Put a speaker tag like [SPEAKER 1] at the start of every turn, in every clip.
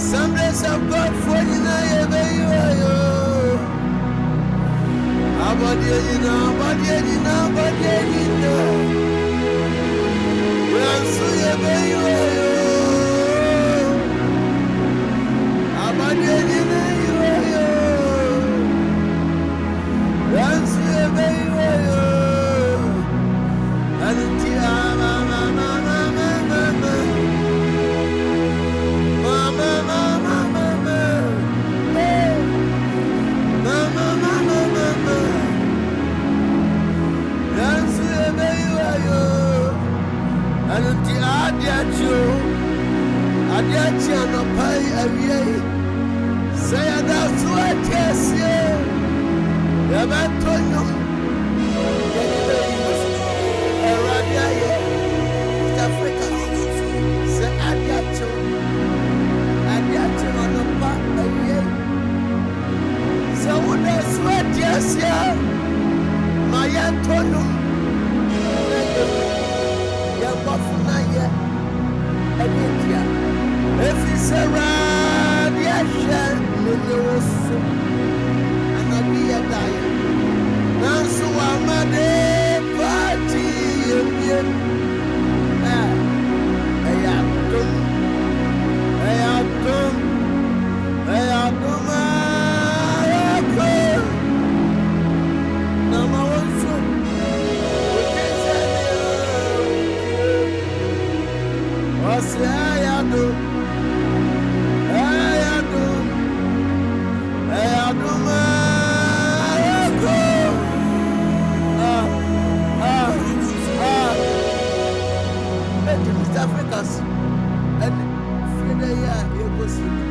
[SPEAKER 1] Assemblies of God for you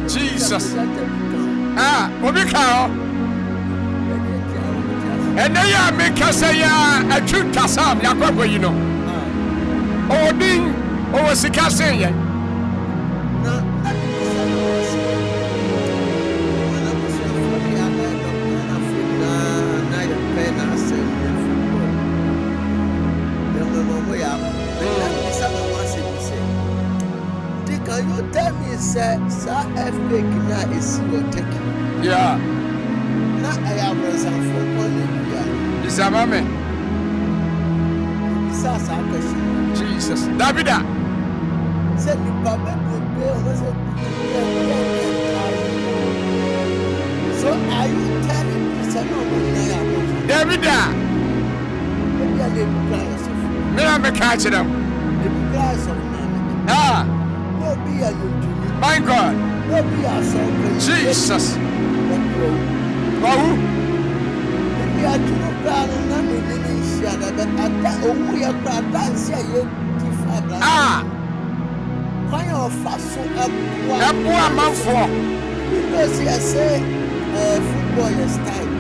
[SPEAKER 2] Jesus. Obika. And they are making say a true Kassam, Yakwa, you know. Oh, ding, oh, Sikase.
[SPEAKER 1] Can you tell me, sir, FK Kina is your taking?
[SPEAKER 2] Yeah.
[SPEAKER 1] Now I have reason for money.
[SPEAKER 2] This is a man. Jesus. Davida.
[SPEAKER 1] Send me Papa to pay. So are you telling me, sir, no,
[SPEAKER 2] Davida.
[SPEAKER 1] Maybe I didn't cry.
[SPEAKER 2] Me, I'm a catcher.
[SPEAKER 1] The price of money.
[SPEAKER 2] Ah. My God. Jesus. Wow. Ah. A man for.
[SPEAKER 1] Because I say football is time.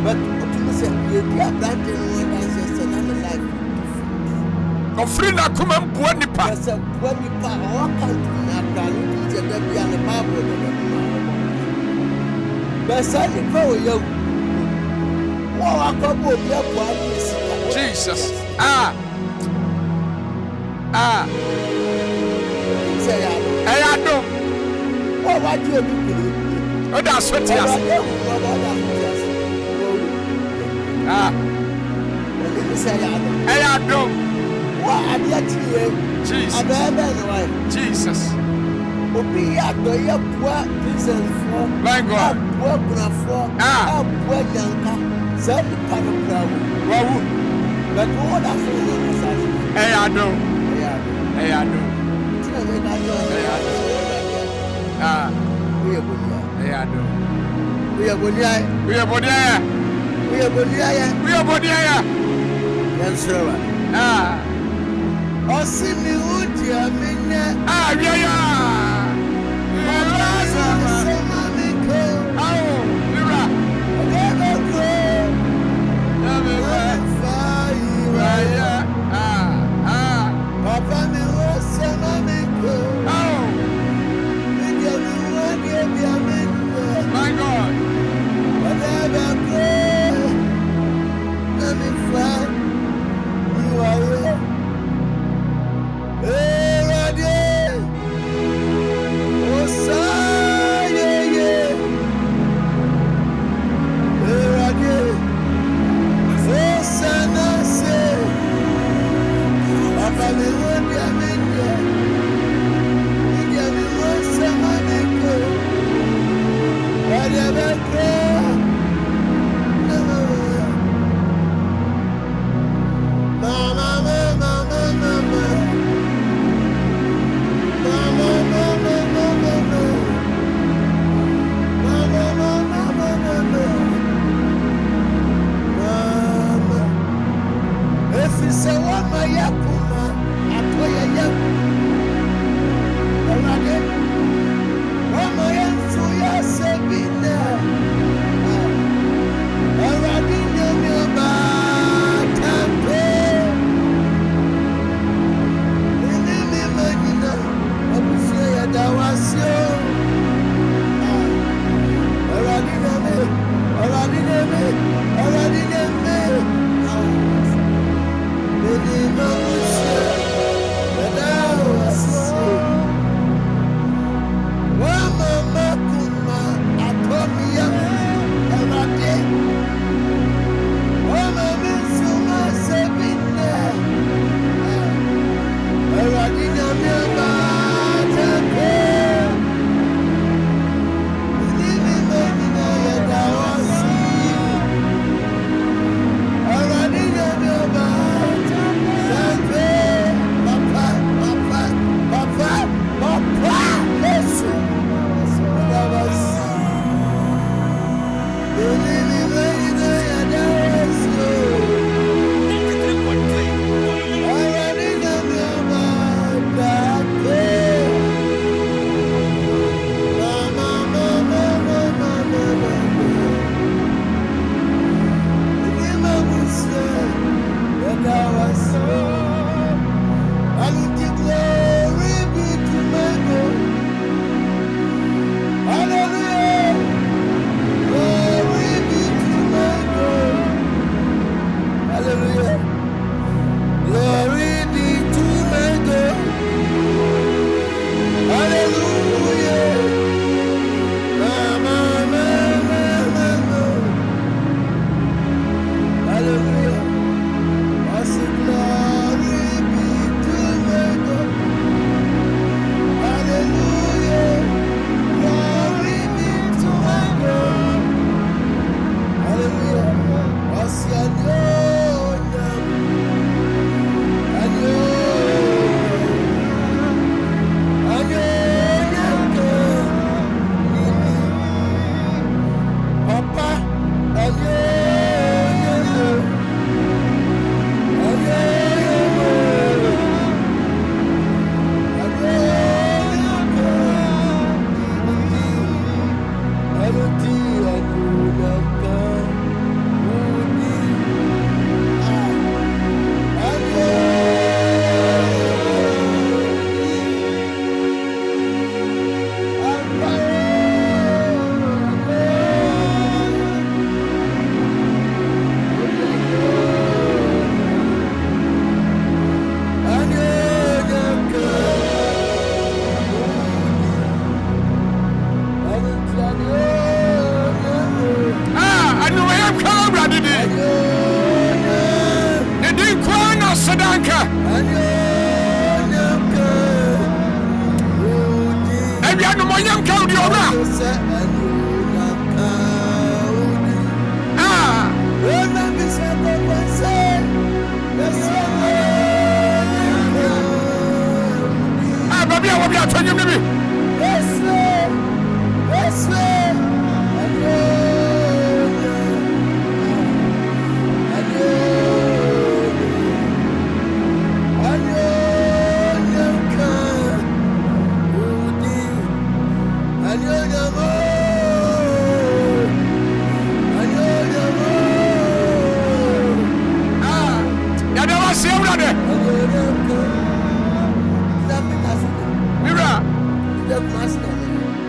[SPEAKER 1] But you are planting one that's another life.
[SPEAKER 2] Ofrina kuma mbua nipa.
[SPEAKER 1] Yes, mbua nipa. All country na brand to the be an Bible. Besa nipa o yo. Wa akobo bi akwa ni.
[SPEAKER 2] Jesus. Ah. Ah.
[SPEAKER 1] Say ya.
[SPEAKER 2] Eh ya do.
[SPEAKER 1] Wa di obi.
[SPEAKER 2] O da sweat ya. Ah.
[SPEAKER 1] Say ya.
[SPEAKER 2] Eh ya do.
[SPEAKER 1] Jesus.
[SPEAKER 2] Jesus.
[SPEAKER 1] Obi adoye bua business for.
[SPEAKER 2] My God.
[SPEAKER 1] Bua buna for. Bua yanka. Send pano prawo.
[SPEAKER 2] Wow.
[SPEAKER 1] But what I feel no massage.
[SPEAKER 2] Hey, I do. Hey, I do.
[SPEAKER 1] Tina me na do. We are bonia.
[SPEAKER 2] Hey, I do.
[SPEAKER 1] We are bonia.
[SPEAKER 2] We are bonia.
[SPEAKER 1] We are bonia.
[SPEAKER 2] We are bonia.
[SPEAKER 1] Yes, sir. Osimi udia minne.
[SPEAKER 2] Yeah. My God. Animonyam Kaudi Ora. Ah. Ah, baby, I will be at you, baby.
[SPEAKER 1] Yes, sir.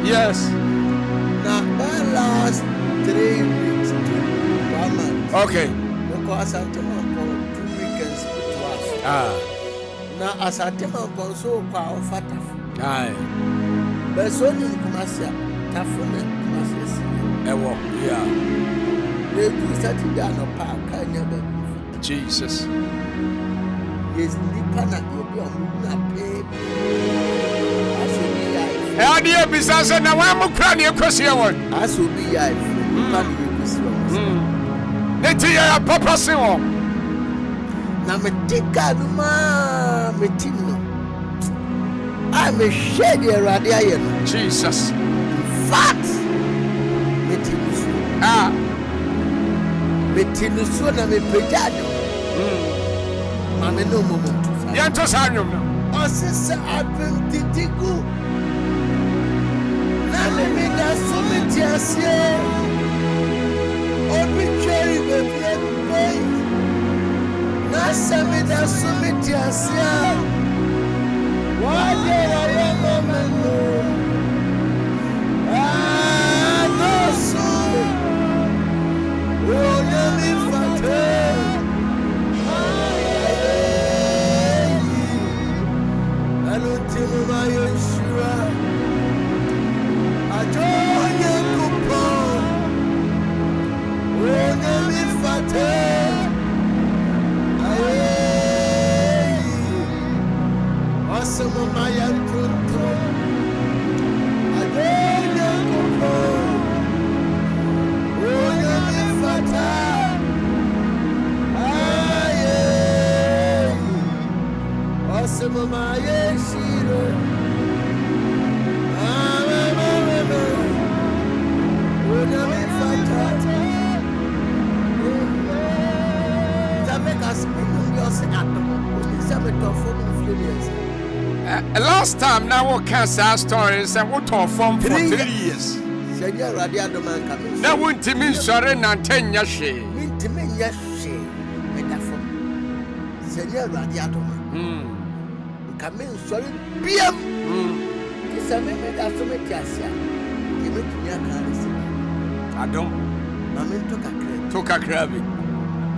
[SPEAKER 2] Yes.
[SPEAKER 1] Now, that last 3 weeks to 1 month.
[SPEAKER 2] Okay.
[SPEAKER 1] Because I tell my 2 weekends to us.
[SPEAKER 2] Ah.
[SPEAKER 1] Now, as I tell my boy, so far, fataf.
[SPEAKER 2] Aye.
[SPEAKER 1] But so you Kumasia, Tafuna, Kumasia.
[SPEAKER 2] Yeah.
[SPEAKER 1] They do Saturday on a park, can you?
[SPEAKER 2] Jesus.
[SPEAKER 1] Yes, Nipana, you'll be on pay.
[SPEAKER 2] How do you be saying now? I'm a cranny across here one.
[SPEAKER 1] As will be I.
[SPEAKER 2] Netia Papa Simo.
[SPEAKER 1] Namatika Numa Metino. I'm a shady radian.
[SPEAKER 2] Jesus.
[SPEAKER 1] Fat Metinus.
[SPEAKER 2] Ah.
[SPEAKER 1] Metinusuna me pejado. Mamma no moment.
[SPEAKER 2] Yantos Hanium.
[SPEAKER 1] Oh, sister, I've been Titiku. Namimida Sumitiasia. Obituary baby. Nasamida Sumitiasia. Why did I am a man? Ah, no, so. Oh, Nami Fate. I don't tell my insurance. I don't coupon. Oh, Nami Fate. Awesome, my young control. I don't coupon. Oh, Nami Fate. Awesome, my Yeshiro.
[SPEAKER 2] Last time now we can't say stories and we talk from for 3 years.
[SPEAKER 1] Senya radio man coming.
[SPEAKER 2] Now we timi sore na 10 years.
[SPEAKER 1] Timi nyashe metaphor. Senya radio man. Coming sorry biam. Kisa me da so me tiasia. Ke me tunya kan se.
[SPEAKER 2] Adom.
[SPEAKER 1] Mamen to kakre.
[SPEAKER 2] To kakrabi.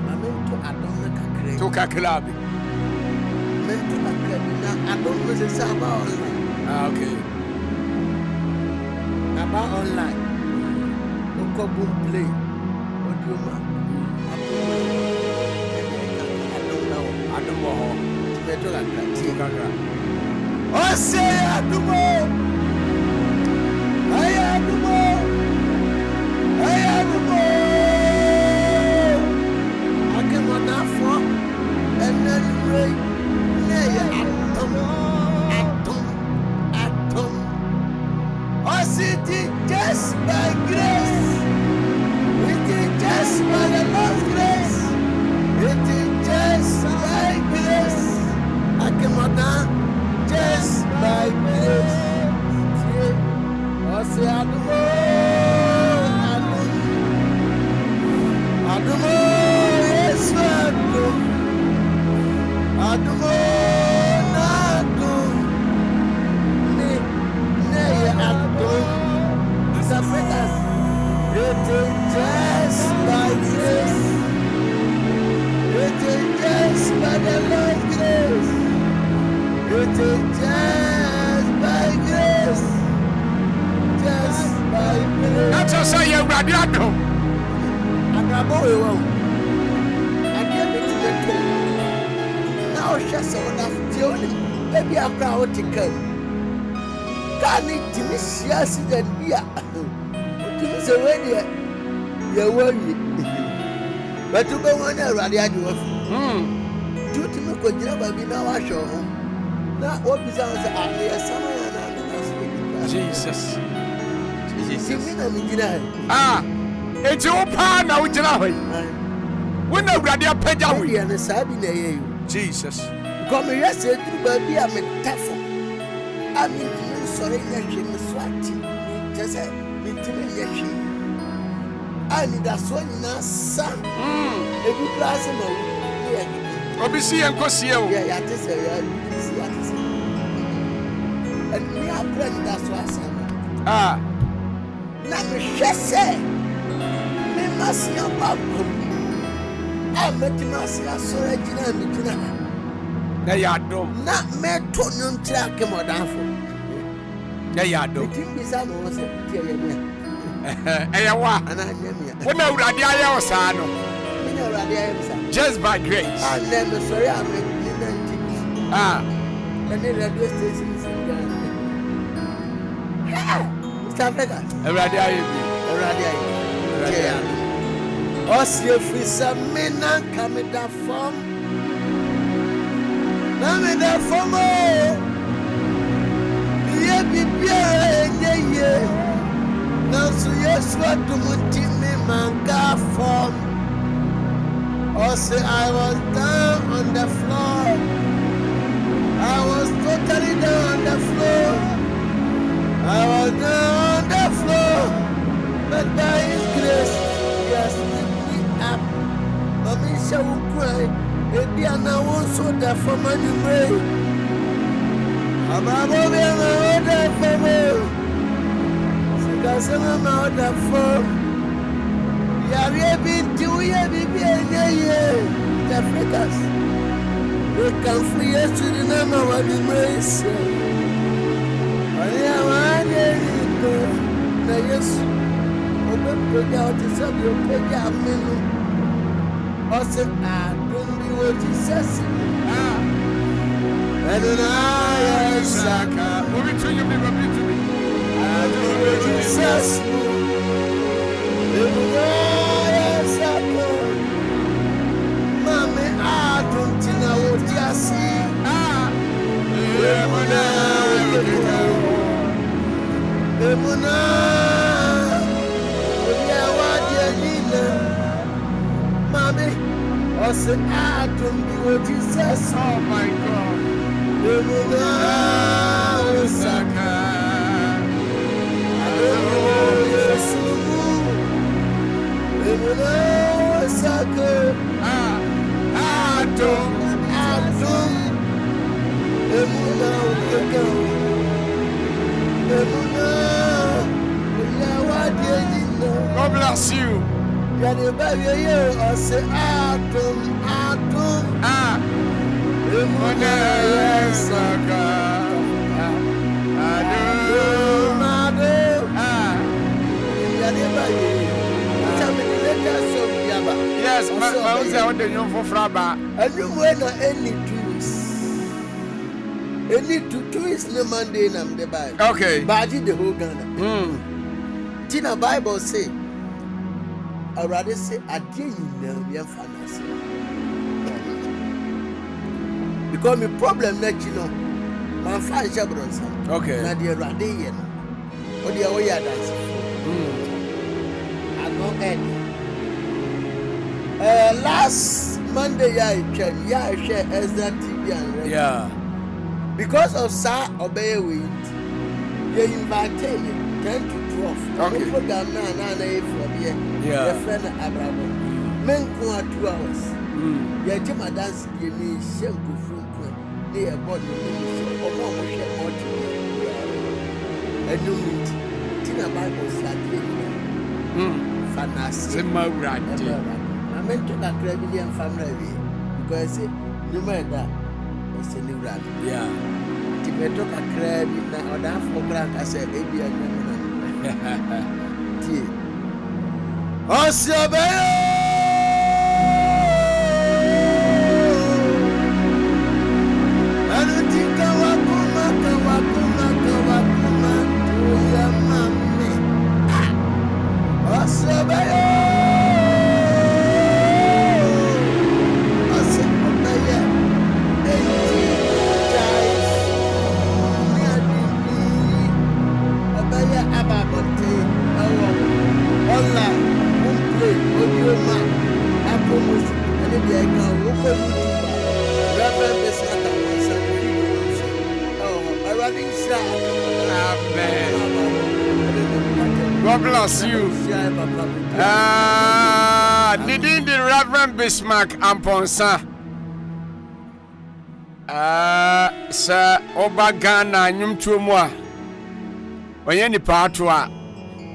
[SPEAKER 1] Mamen to adom na kakre.
[SPEAKER 2] To kakrabi.
[SPEAKER 1] Men to kakre na adom me se saba online.
[SPEAKER 2] Ah, okay.
[SPEAKER 1] About online. Oko boom play. Audio man.
[SPEAKER 2] Adom wo.
[SPEAKER 1] To kakre.
[SPEAKER 2] Oh,
[SPEAKER 1] say adumo. Ayadumo. I can run out for and then rain. Atom. Oh, city just by grace. It is just by the Lord's grace. It is just by grace. I can run out just by grace. Oh, say adumo. Adumo, yes, Adumo, Nadum, ne Adum, Safitas. It is just by grace. It is just by the Lord's grace. It is just by grace. Just by grace.
[SPEAKER 2] That's how say you radio.
[SPEAKER 1] Boy, well, I can't make it go. Now, just so enough, Johnny, maybe I'll crowd to come. Can it miss accident here? What is a way? You worry. But to go on a radio. Do to me could never be now. I show. Now, what is our
[SPEAKER 2] Jesus.
[SPEAKER 1] Ah,
[SPEAKER 2] it's your pan now. When the radio pedal
[SPEAKER 1] and a Sabine.
[SPEAKER 2] Jesus.
[SPEAKER 1] Come here, said to baby, I'm a tough. I mean, sorry, I'm swati. Just a little. I need a son in a son. A good glass of milk.
[SPEAKER 2] Obisi and Cosio.
[SPEAKER 1] Yeah, I just say, and we are playing that's what
[SPEAKER 2] Ah,
[SPEAKER 1] now me say, me must not back. I met him as a sorry,
[SPEAKER 2] they are dumb.
[SPEAKER 1] not me to no track him or down for.
[SPEAKER 2] They are dumb.
[SPEAKER 1] The thing is, I was a tear.
[SPEAKER 2] Eyawa.
[SPEAKER 1] And I never.
[SPEAKER 2] When the radio was sano. Just by grace.
[SPEAKER 1] I never sorry, I made
[SPEAKER 2] Ah,
[SPEAKER 1] and then radio stations in Ghana. South Africa.
[SPEAKER 2] a radio.
[SPEAKER 1] Osie frisa mena kameda form. Na meda form o. Ye bibia ye. Na so Yesu adumuti me manga form. Osie I was down on the floor. I was totally down on the floor. I was down on the floor. But by His grace, He has lifted me up. Mami shall cry. Ebi ana won so da for many way. Ababo be na oda for me. Sika sama ma oda for. Ya binti uye bibi enye. The Africans. We can free us to the name of our grace. Aya wanye ito na Yesu. Obe proja otisa bi opeja amenu. Ose adumbi wo Jesus. Adonai Saka.
[SPEAKER 2] Moving to you, moving to me.
[SPEAKER 1] Adumbi Jesus. Adonai Saka. Mame adumtina wo diasi. Emuna, oya wadielina, mami, ose atumbi wo Jesus.
[SPEAKER 2] Oh my God.
[SPEAKER 1] Emuna, osaka, ademo Yesu. Emuna, osaka,
[SPEAKER 2] Atom.
[SPEAKER 1] Emuna, osaka.
[SPEAKER 2] God bless you. Yes, my the young for Fraba.
[SPEAKER 1] And you went any two is no Monday in the Bible.
[SPEAKER 2] Okay.
[SPEAKER 1] But I did the whole Ghana. Tina Bible say, I rather say, I didn't know your finance. Because my problem that you know, my father Jabronson.
[SPEAKER 2] Okay.
[SPEAKER 1] Now the Radian. Or the Oya dance. I'm not any. Last Monday, I share Ezra TV and radio.
[SPEAKER 2] Yeah.
[SPEAKER 1] Because of Sir Obey Wind, they invited me 10 to 12.
[SPEAKER 2] Okay.
[SPEAKER 1] The program now, from here.
[SPEAKER 2] Yeah.
[SPEAKER 1] The friend Abraham. Men come at 2 hours. Yeah, Jim dance, give me shameful fruit. They are body, or more share more to me. And you meet Tina Bible Saturday. Fantastic.
[SPEAKER 2] Zimmer right.
[SPEAKER 1] I meant to that Caribbean family because you made that. It's a new run.
[SPEAKER 2] Yeah.
[SPEAKER 1] Tibeto kakra bi na oda afọ kra ka se ebi anyam na. Tie. Osio be. Anu tika wakuma ka wakuma ka wakuma. promotion. And then they can open YouTube. Reverend Bismarck and Monson. Oh, I running side.
[SPEAKER 2] Amen. God bless you. Needing the Reverend Bismarck and Ponsa. Sir Obagana Nyumtumwa. Oyeni Patwa.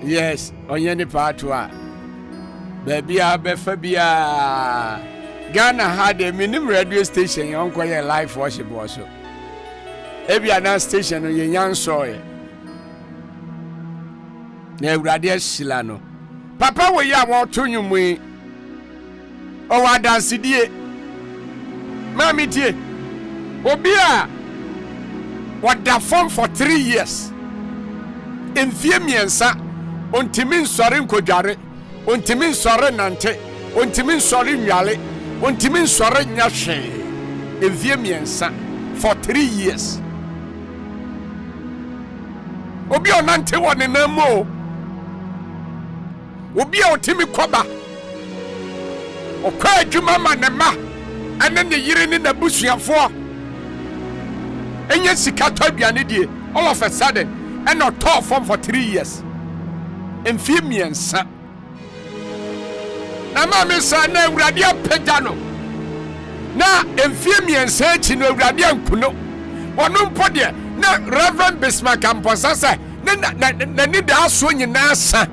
[SPEAKER 2] Yes, Oyeni Patwa. Baby, Befabia. Ghana had a minimum radio station, young quiet live worship also. Every another station, you young soil. Ne radio Silano. Papa, we are want to you me. Oh, I dance it. Mammy, dear. Obia. What the form for 3 years. In Fiemiensa, untimin sorin kojare, untimin sorin nante, untimin sorin yale, untimin sorin yashe. In Fiemiensa for 3 years. Obia nante one in a mo. Obia otimi koba. Okwa adwuma nema. Ane ne yire ni na busuafo. Enye sika to aduane die all of a sudden and not talk for 3 years. In Fiemiensa. Na mama sa na Awurade apagya no. Na in Fiemiensa chi no Awurade ankuno. Wono mpo de na Reverend Bismarck Amposa say na ni da so nyina sa.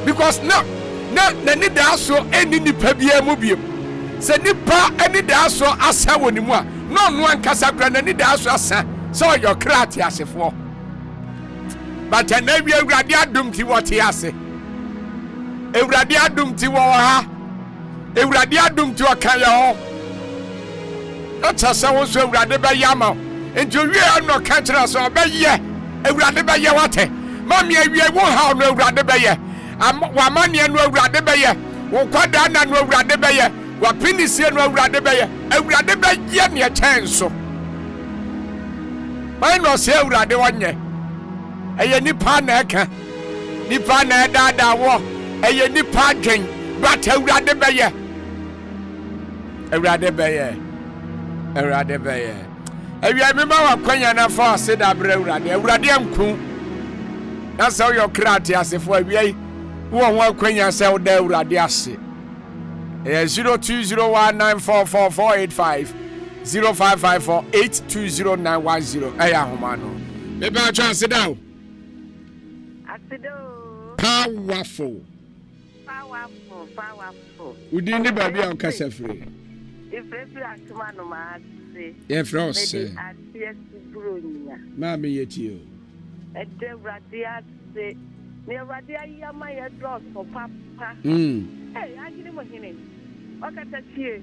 [SPEAKER 2] Because na ni da so eni nipa bia mu biem. Se nipa eni da so asa woni mu a no no ankasa kra na ni da so asa. So your krati asefo. But na wi Awurade adom ti wote ase. Awurade adom ti wo ha. Awurade adom ti okaya ho. Atasa wo so Awurade be yama. Enti wi no ka kira so be ye. Awurade be ye wote. Mami awie wo ha no Awurade be ye. Wa mane no Awurade be ye. Wo kwada na no Awurade be ye. Wa pinisi no Awurade be ye. Awurade be ye ne chanso. Why no say Awurade wonye? Eye nipa na eka. Nipa na dada wo. Eye nipa dwen. But Awurade be ye. Awurade be ye. Awurade be ye. Awia me ma wa kwanya na fa se da bra Awurade. Awurade anku. Na say your krati asefo awia wo ho kwanya say wo da Awurade ase. 0201944485 0554820910. Eya homano. Me ba twa se da o.
[SPEAKER 3] Asido.
[SPEAKER 2] Powerful. Udi ni ba bia o kasa free.
[SPEAKER 3] Ifrefi atuma no ma ase.
[SPEAKER 2] Ye frost.
[SPEAKER 3] Ase bronya.
[SPEAKER 2] Ma me yeti o.
[SPEAKER 3] Ede Awurade ase. Ne Awurade ayama ye drop for papa. Hey, agini mo hine. Okata tie.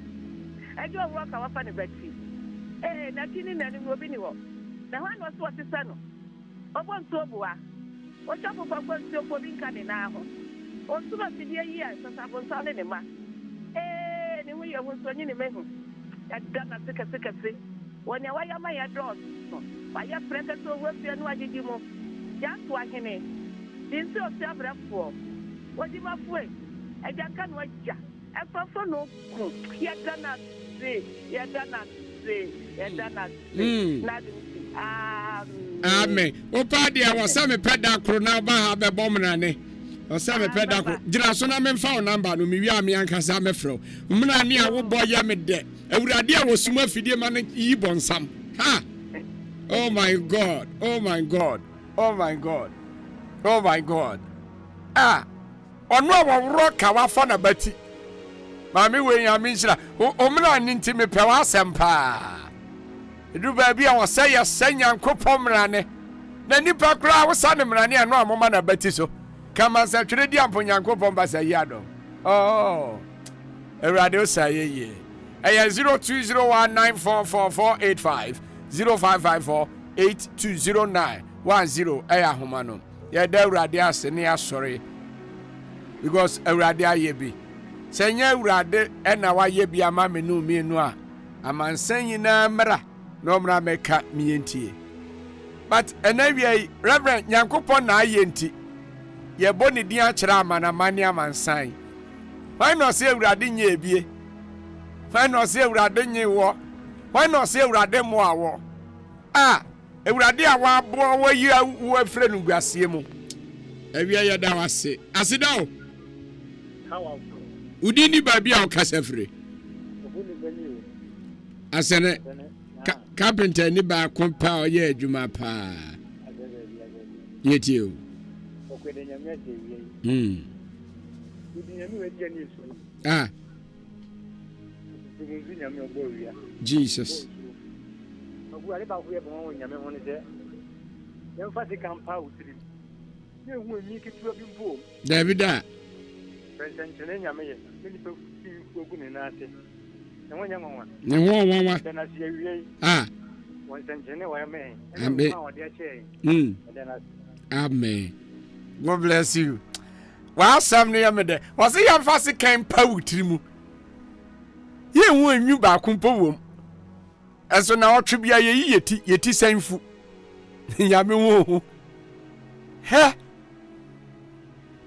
[SPEAKER 3] Ejo wuro ka wafa ne bati. Na tini na ni obi ni wo. Na hwan no so otisa no. Obo nto obuwa. O chapo papa nto obo bi nka ne na ho. O suba tidie yi a sasa bonsa ne ma. Ni hu ye hu so nyi ne mehu. Ya dana sekase. Woni awayama ya drop. Wa ya prete so wo fie no agidi mo. Ya to ahene. Dinsi o se abrafo. Wodi mafue. Eja kan waja. Efafo no ku. Ya dana se.
[SPEAKER 2] Amen. O pa dia wo se me peda kro na ba ha be bomna ne. O se me peda kro. Gira so na me mfa o number no me wi am yankasa me fro. Mna ne a wo boye me de. Awurade a wo suma fidie ma ne yi bonsam. Ha. Oh my God. Ono a wo ro ka wa fa na bati. Mami we ya mi nshira. O mna ni nti me pe wa asempa. Edu ba bia wo say ya sanya nkopom mrane. Na nipa kra wo sa ne mrane ano amoma na bati so. Kama sa twere di ampo nyankopom ba sa yado. Oh. Awurade o sa ye. 0201944485 0554820910 eya homano. Ye da Awurade ase ne asore. Because Awurade aye bi. Senya Awurade ena wa ye bi ama me no mi nu a. Amansan nyina mra no mra meka mientie. But enawie Reverend Nyankopon na aye nti. Ye boni dia kira amana mani amansan. Why not say Radin ye be? Why not say Radin ye war? Why not say Radin more? Ah, a Radia wa born where you are friend of Graciemo. Every other was say, I sit down.
[SPEAKER 4] How
[SPEAKER 2] Udini baby au Casafre. I said, Carpenter, ni ba compound ye, Juma pa. Yet you. Ah. Jesus. David. Ah. Amen. God bless you. Well, some near me there. Was he a fussy came poetry? Ye won you back kumpo. And so now tribute yeti same food. Yamu. He.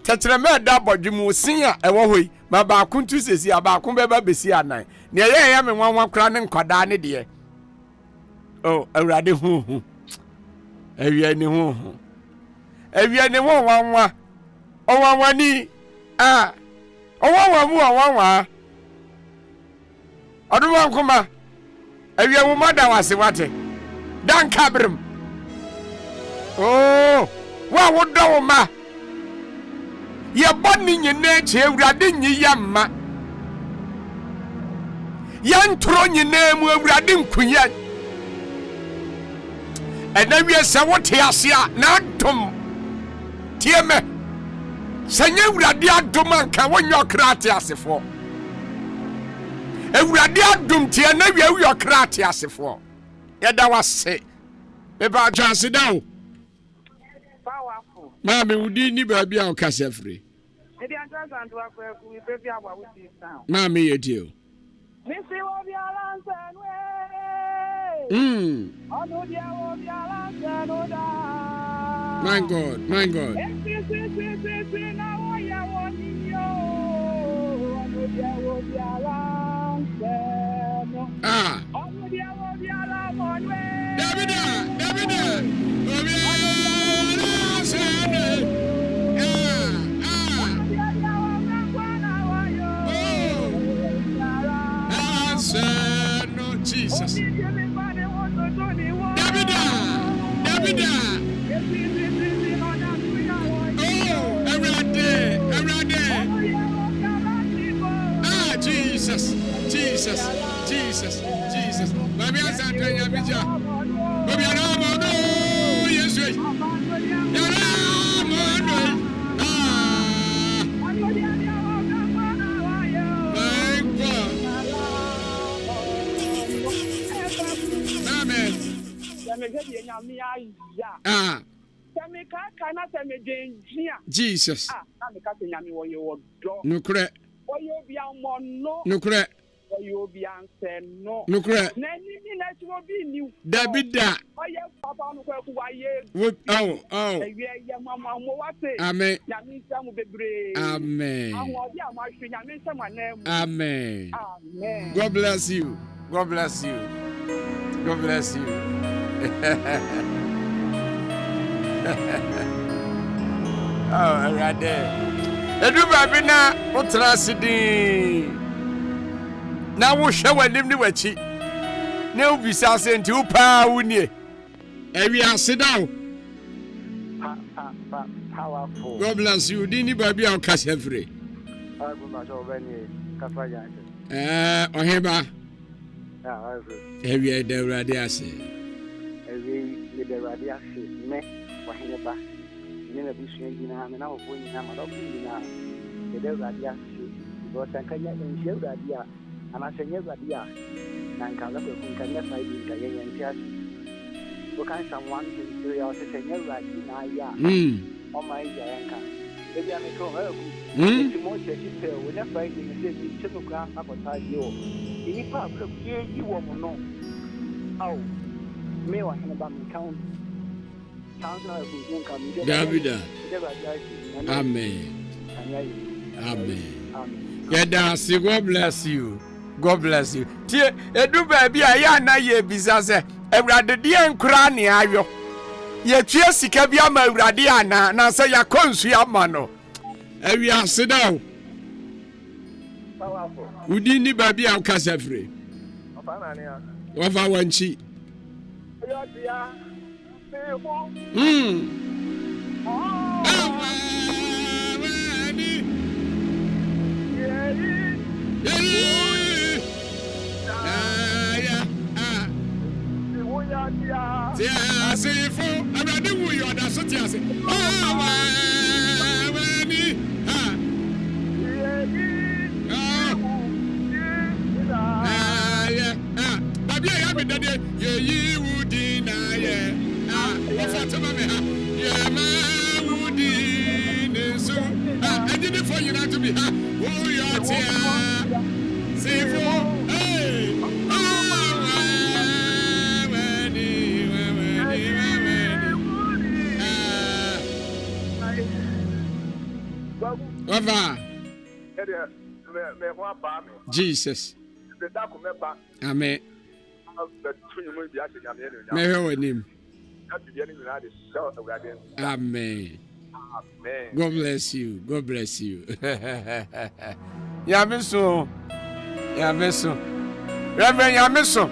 [SPEAKER 2] Tetreme double jimu senior a way. My bakuntu says ya bakumbeba besia nine. Near yam and one crown quadani dear. Oh, a radi hoo. Every anyone. Every anyone one. Oh, one ni. Ah. Oh, one. I don't want to come. Every woman that was what? Dan Cabrim. Oh, what would do, ma? You're born in your nature, Radin Yamma. Young Tron, your name will Radin Queen. And then we are Sawatia, not Tom. Tieme. Senor Radia Domanka, when you're cratias for. And Radia Dumtia, never you're cratias for. Yet that was say. Eba just down.
[SPEAKER 3] Powerful.
[SPEAKER 2] Mammy, would you baby our casa free?
[SPEAKER 3] Maybe I just want to work with baby our with this sound.
[SPEAKER 2] Mammy, you do.
[SPEAKER 3] Missy will be a lantern way. Oh, no, dear, will be a lantern.
[SPEAKER 2] My God, my God. Ah. Davida. No, Jesus. Davida. Oh, every day. Ah, Jesus. Baby, I'm saying, Baby, I'm yes, thank Jesus. No correct. No correct.
[SPEAKER 3] You be answered no.
[SPEAKER 2] No correct. Davida. Amen. Amen. God bless you. God bless you. God bless you. Oh, right there. Everybody now, what's the now we show a limb to watch it. No, be sent to power. Every sit down.
[SPEAKER 4] Powerful.
[SPEAKER 2] God bless you. Didn't baby our cash every. Oheba. Every day, radiasi.
[SPEAKER 4] Every day, radiasi. Me, Oheba. Never be changing. I'm now going to have a lot of the radiasi. Because I can't share radia. And I say, yes, radia. And can look at never find it. What kind someone to say, I say, yes, radia. Oh, my Ahenkan. Maybe I'm a co-help. It's more cheap. When I find it, it's a children up on you. In part of you won't know. Oh, me, I can about me count. Davida. Amen.
[SPEAKER 2] Yedasi, God bless you. God bless you. Tie, edu baby aya na ye biza se, Ewurade de enkura ne ayo. Ye tue sika bi ama Ewurade ana, na se yakonsu ama no. Ewi aseda o.
[SPEAKER 4] Powerful.
[SPEAKER 2] Udi ni baby a ukasa free.
[SPEAKER 4] Opana ne a.
[SPEAKER 2] Wafa wanchi.
[SPEAKER 4] Yo dia.
[SPEAKER 2] Jesus. Amen. Amen. God bless you. God bless you. Yameso. Yameso. Reverend Yameso.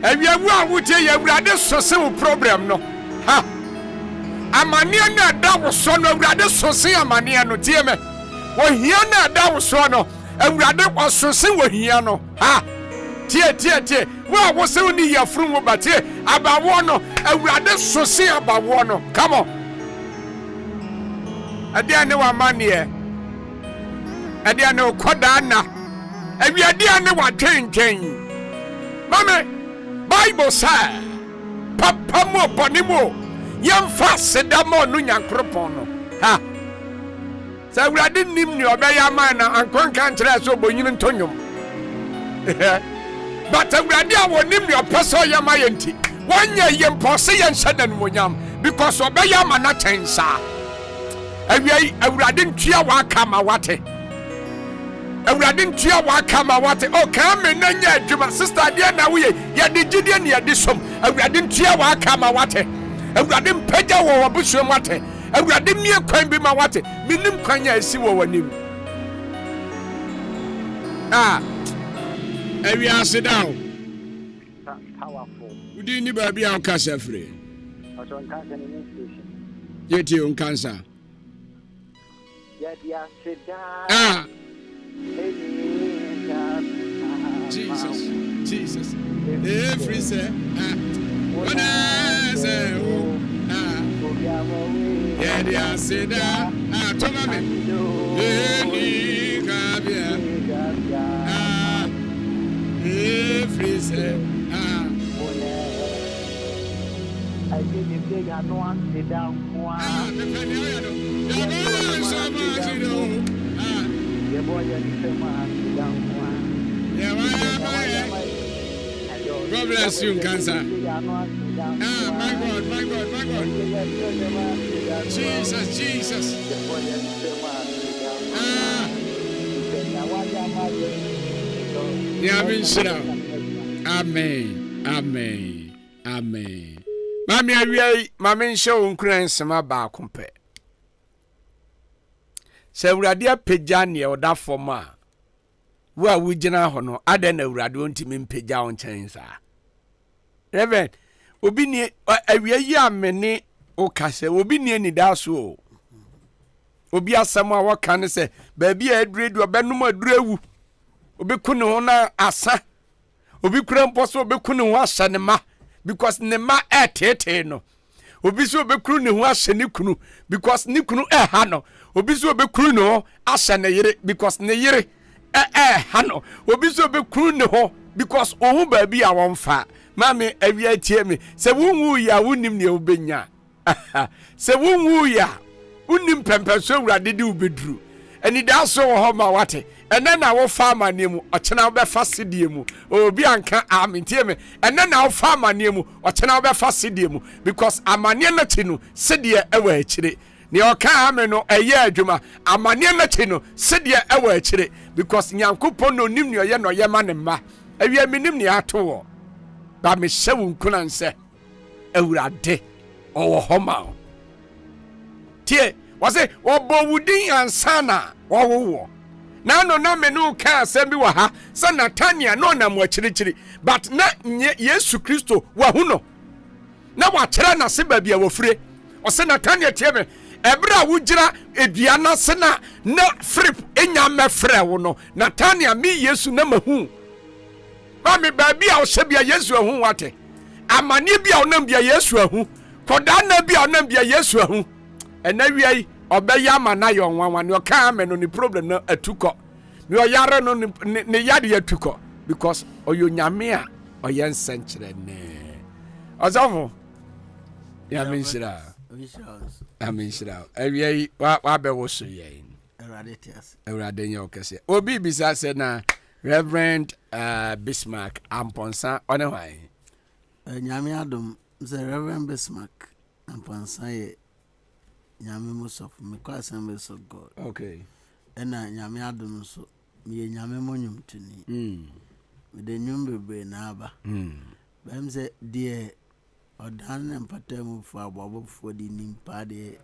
[SPEAKER 2] Ewiawu awutie Ewurade sose wo problem no. Ha. Amane na da wo so no Ewurade sose amane no tie me. Wo hia na da wo so no Ewurade wo sose wo hia no. Ha. Tie. Wo se oni yafru wo batie abawo no Ewurade sose abawo no. Come on. Adia ne wa mane adia ne koda na awiadia ne wa twentwen mame Bible say papa mo bonimo yemfa sedamo no nyankropon no ha sa Ewurade nim ne obeya man na ankonka nkyere so bonyini ntonyom but Ewurade a wonim ne opeso yema yenti wanya yempose yenhyada no monyam because obeya man na chensa Ewurade ntua wa kama wate Ewurade ntua wa kama wate o ka me na nya adwuma sister de na wo ye de gide ne de som Ewurade ntua wa kama wate Ewurade mpagya wo obusuam wate Ewurade mie kwan bi ma wate minim kwan ya esi wo wanim ewi asedaw
[SPEAKER 4] Powerful.
[SPEAKER 2] udi ni ba bia o kasa free
[SPEAKER 4] Also on cancer in station.
[SPEAKER 2] yeti on cancer Jesus. Every say, when I say, yeah, say that, Tommy, every say,
[SPEAKER 4] I didn't think I know I'm sit down. The boy and the man sit down.
[SPEAKER 2] God bless you, cancer. My God. Jesus. Amen. Mami awie mami show nkran sema ba kompe. Se Ewurade apagya ne oda fom a wo a wugina ho no ada na Ewurade ontimi mpagya on chensa. Reverend obi ni awie yi amene o kase obi ni ani da so o. Obi asem a waka ne se ba bia adredu obenum adrewu. Obi ku ne ho na asa. Obi kura mposo obi ku ne ho asa ne ma. Because ne ma tete no obi so obekuru ne ho ahye ne kunu because ne kunu ha no obi so obekuru no ahye ne yere because ne yere ha no obi so obekuru ne ho because ohu ba bi a wonfa mame awia tie me se wonwu ya wonim ne obenya se wonwu ya unim pempeso Ewurade de ubeduru eni da so ho ma wate ene na wo fa amane mu ochena wo be fa sedie mu obi anka amintie me ene na wo fa amane mu ochena wo be fa sedie mu because amane na chi no sedie ewa akire ne oka ame no eye adwuma amane na chi no sedie ewa akire because nyankopɔn no nim ne ɔyɛ no ɔyɛ ma ne mma awia menim ne ato wɔ ba mehyɛ wo nkuna nsɛ awurade ɔwɔ hɔ ma wo tie wɔse wɔbɔ wo din ansa na wɔwowɔ na no na me no ka asɛm bi wɔ ha sɛ Natania no nam akyirikyiri but na Yesu Kristo wahu no na wakyerɛ n'ase baabi a wɔfire ɔsɛ Natania tie me ɛberɛ a wogyira edua no ase na Philip enya mɛfrɛ wo no Natania me Yesu na mahu ma me baabi a ɔhyɛ bia Yesu ahu wate amane bi a ɔnam bia Yesu ahu kɔdaa na bi a ɔnam bia Yesu ahu ɛna wiai ɔbɛyɛ ama na yɛ ɔnwanwa ne ɔka ame no ne problem no atukɔ ne ɔyare no ne yade atukɔ because ɔyɛ nyame a ɔyɛ nsɛnkyerɛnne ɔsɔfo nyame nhyira ame nhyira awia yi wabɛwo so yɛn awurade nyɛ ɔkɛseɛ obi bisa sɛ na Reverend Bismarck Amponsa ɔne hwan
[SPEAKER 1] nyame adom sɛ Reverend Bismarck Amponsa yɛ nyame musof me kwa Assemblies of God
[SPEAKER 2] okay
[SPEAKER 1] ɛna nyame adom so me nyame monyum tuni me de nyum bebre na aba bɛm sɛ deɛ ɔdan ne mpatamu fo abɔbɔfo di nimpa de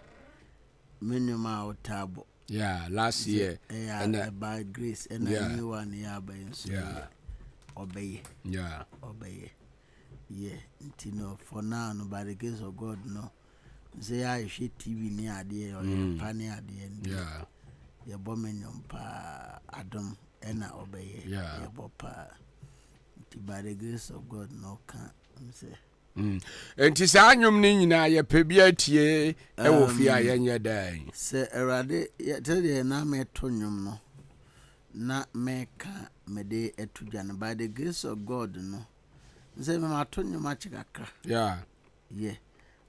[SPEAKER 1] menyum a otabo
[SPEAKER 2] last year
[SPEAKER 1] and by grace and a new one by obey ntino for now no by the grace of God no say I should TV near the or panny at the end your bomenyum pa Adam and obey bopa by the grace of God no can say
[SPEAKER 2] enti saa nwom ne nyina ye pebia tie e wo fi a ye nye dan
[SPEAKER 1] se erade ye tede na meto nwom no na meka mede etudwane by the grace of God no se me mato nwom a chikaka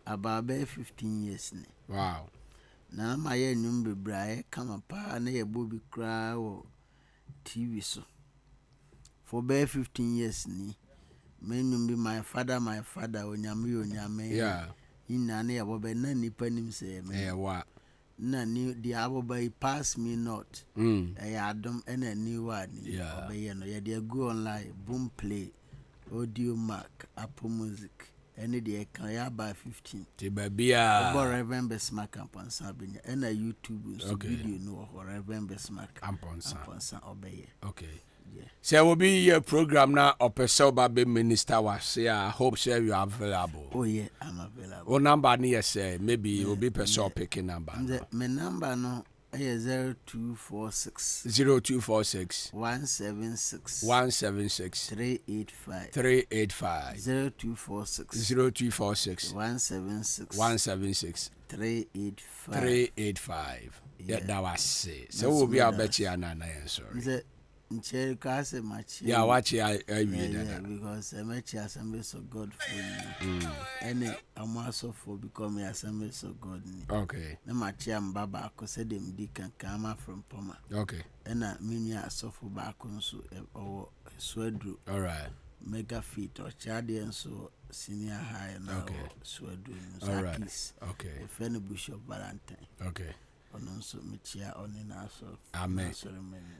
[SPEAKER 1] about 15 years ni
[SPEAKER 2] wow
[SPEAKER 1] na ma ye nwom bebrae kama pa na ye bobi kra wo TV so for 15 years ni menum be my father onyame ina na ya bobe na nipa nim se me
[SPEAKER 2] wa
[SPEAKER 1] na ni the aboba pass me not adom na ni wa ni obeye no ya dey go online boom play audio mark Apple Music any dey kan ya ba 15
[SPEAKER 2] te babia
[SPEAKER 1] obo Reverend Bismarck Amponsa benya na YouTube so video no Reverend Bismarck Amponsa obeye
[SPEAKER 2] okay say will be your program now or be minister was say I hope say you are available.
[SPEAKER 1] Oh yeah, I'm available.
[SPEAKER 2] What number near say maybe you will be person picking number.
[SPEAKER 1] My number no is 0246 176 385 0246 176
[SPEAKER 2] 385 yeah that was say so we'll be about to sorry
[SPEAKER 1] Nche ka se machi
[SPEAKER 2] watch
[SPEAKER 1] because machi Assemblies of God for you any amaso for become Assemblies of God ni
[SPEAKER 2] okay
[SPEAKER 1] na machi ambaba ko se dem di kan kama from Poma
[SPEAKER 2] okay
[SPEAKER 1] na mini asofo ba ko nso owo Suadru
[SPEAKER 2] all right
[SPEAKER 1] mega fit or chade nso senior high na
[SPEAKER 2] okay
[SPEAKER 1] Suadru
[SPEAKER 2] all right okay
[SPEAKER 1] Fene Bishop Valentine
[SPEAKER 2] okay
[SPEAKER 1] ononso michia onina so
[SPEAKER 2] amen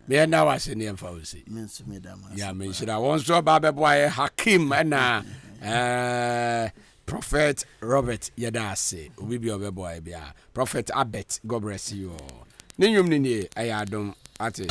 [SPEAKER 2] me na wase ne emfa osi
[SPEAKER 1] menso medama
[SPEAKER 2] ya me shira won so ba beboy Hakim na Prophet Robert Yedase obi bi obeboy bia Prophet Abet God bless you ne nwum ni ne ayadom ate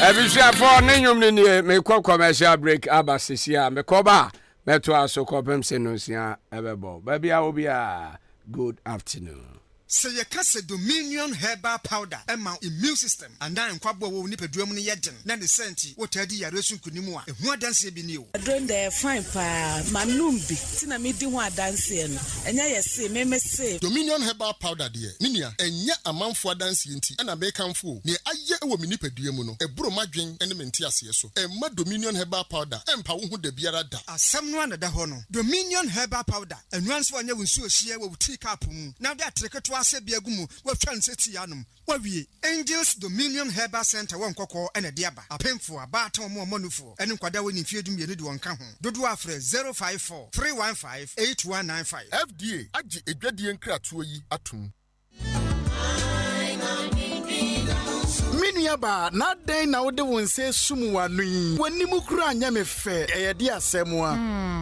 [SPEAKER 2] Ebisha for nenyum ni me kwa commercial break abasisia me koba meto aso kopem senusia ebebo babia obi a good afternoon.
[SPEAKER 5] Say you cast Dominion herbal powder and immune system and then Kwabo will nip a drum in Yadden. Then the senti, what had the Yarosun Kunimua, and what dance be new.
[SPEAKER 6] I don't dare fine pa, Manumbi, Tina me do one dancing, and I say, me say
[SPEAKER 7] Dominion herbal powder, dear. Ninia, and yet a month for dancing and a bacon fool. Near a year will nip a diamono, a bro madring and a mentias so. And my Dominion herbal powder, and Pau de Biarada.
[SPEAKER 5] As someone at the Hono. Dominion herbal powder, and once one you will see a share will take up. Now that trick to us, Biagumu, what Francetianum. What we Angels Dominion Herbal Center, one cocoa and a diaba, a pen for a baton more monufo, and in Quadawin if you do me one come home. Do 054 315 8195.
[SPEAKER 7] FDA, Aji, a Gradian Kratui, Atum.
[SPEAKER 8] Miniaba, not day now the one says Sumuwa Nui. When Nimukra Yame Fair, a dear Semua.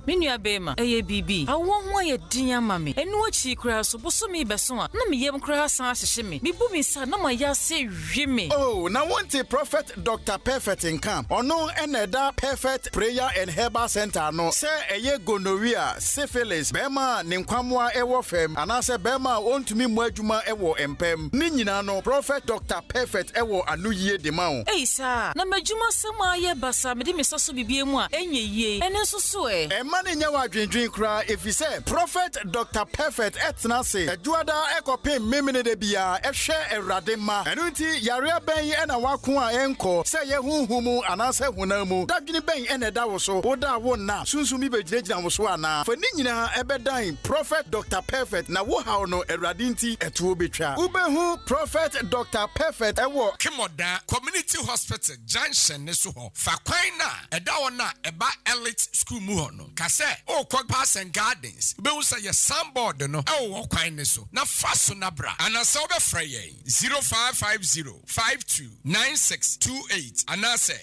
[SPEAKER 9] Minia Bema, a BB. I won't want your dear mammy, and what she cries, so Bossumi Besson, no me yam crass shimmy. Be booming son, no my ya say Jimmy.
[SPEAKER 8] Oh, now want a prophet Dr. Perfect in camp, or no, and a perfect prayer and herbal center. No, say a ye gonorrhea, syphilis, Bema, Ninquamwa, Ewofem, and I say Bema, won't to me Mwajuma Ewo Empem, Ninina, no prophet Dr. Perfect Ewo. Anu ye de ma o.
[SPEAKER 9] Eh sir, na majuma sama ye basa me de me soso bibie mu a enye ye. Ene so so e.
[SPEAKER 8] E ma ne nya wa dwendwen kra if you say prophet Dr. Perfect etna say aduada ekopem memene de bia ehwe ewrade ma. Enu nti yare ben e na wako a enko say ye hunhumu anase hunamu. Dadwene ben e na da wo so. Wo da wo na sunsumi begiragina wo so ana. Fa ni nyina ebedan prophet Dr. Perfect na wo hawo no ewrade nti etuo betwa. Ubehu prophet Dr. Perfect ewo
[SPEAKER 2] Moda Community Hospital Junction neso ho fa kwan na eda wona eba elite school mu ho no ka se o kwa Pass and Gardens be usa ye sandboard no e wo kwan neso na fa so na bra anase obefra ye 0550529628 anase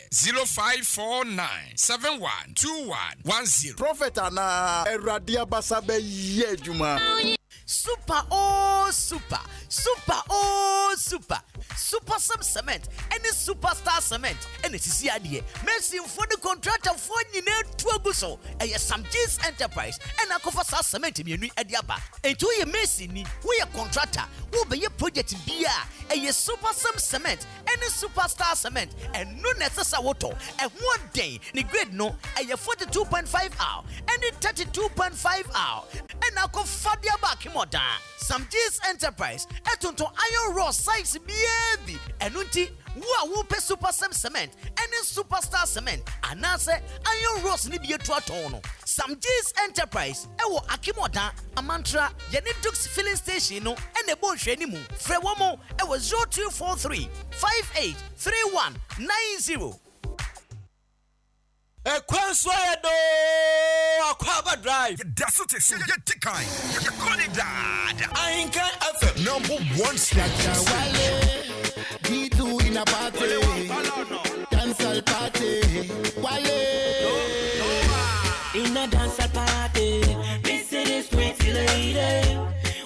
[SPEAKER 2] 0549712110
[SPEAKER 8] prophet ana eradia basa be ye juma
[SPEAKER 1] super some cement and superstar cement and it's here Messi for the contractor for you to so some G's enterprise and I cover cement in Ediaba and to your Messi we a contractor who be a project beer a super some cement and a superstar cement and no necessary water and one day the grade no a 42.5 hour and 32.5 hour and I cover Fadia back him some G's enterprise etonto iron raw size BAB enunti wo pe super cement and superstar cement anase iron rods ni bi etu aton no some G's enterprise ewo akimoda amantra yene dux filling station no ene bo hwe ni mu frɛ wo mo ewo 0243 583190
[SPEAKER 10] Ekwansoyedo Akwaaba drive.
[SPEAKER 2] That's what it's get tikai. You call it that.
[SPEAKER 10] Ahenkan FM #1
[SPEAKER 11] Chacha Wale D2 in a party Dancehall party Wale
[SPEAKER 12] in a dancehall party me see this pretty lady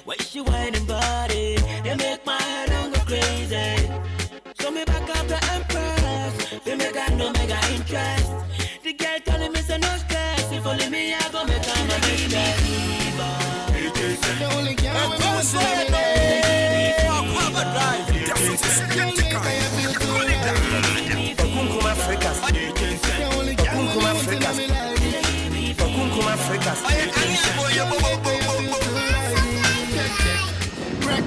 [SPEAKER 12] when she whining body they make my head go crazy so me back up the empress they make her no mega interest. The girl telling me say no stress. If only me I go make her my baby.
[SPEAKER 11] The only girl when I say no
[SPEAKER 10] Akwaaba drive.
[SPEAKER 11] Pakunkum Africa. The only girl when I say no Pakunkum Africa. Crack.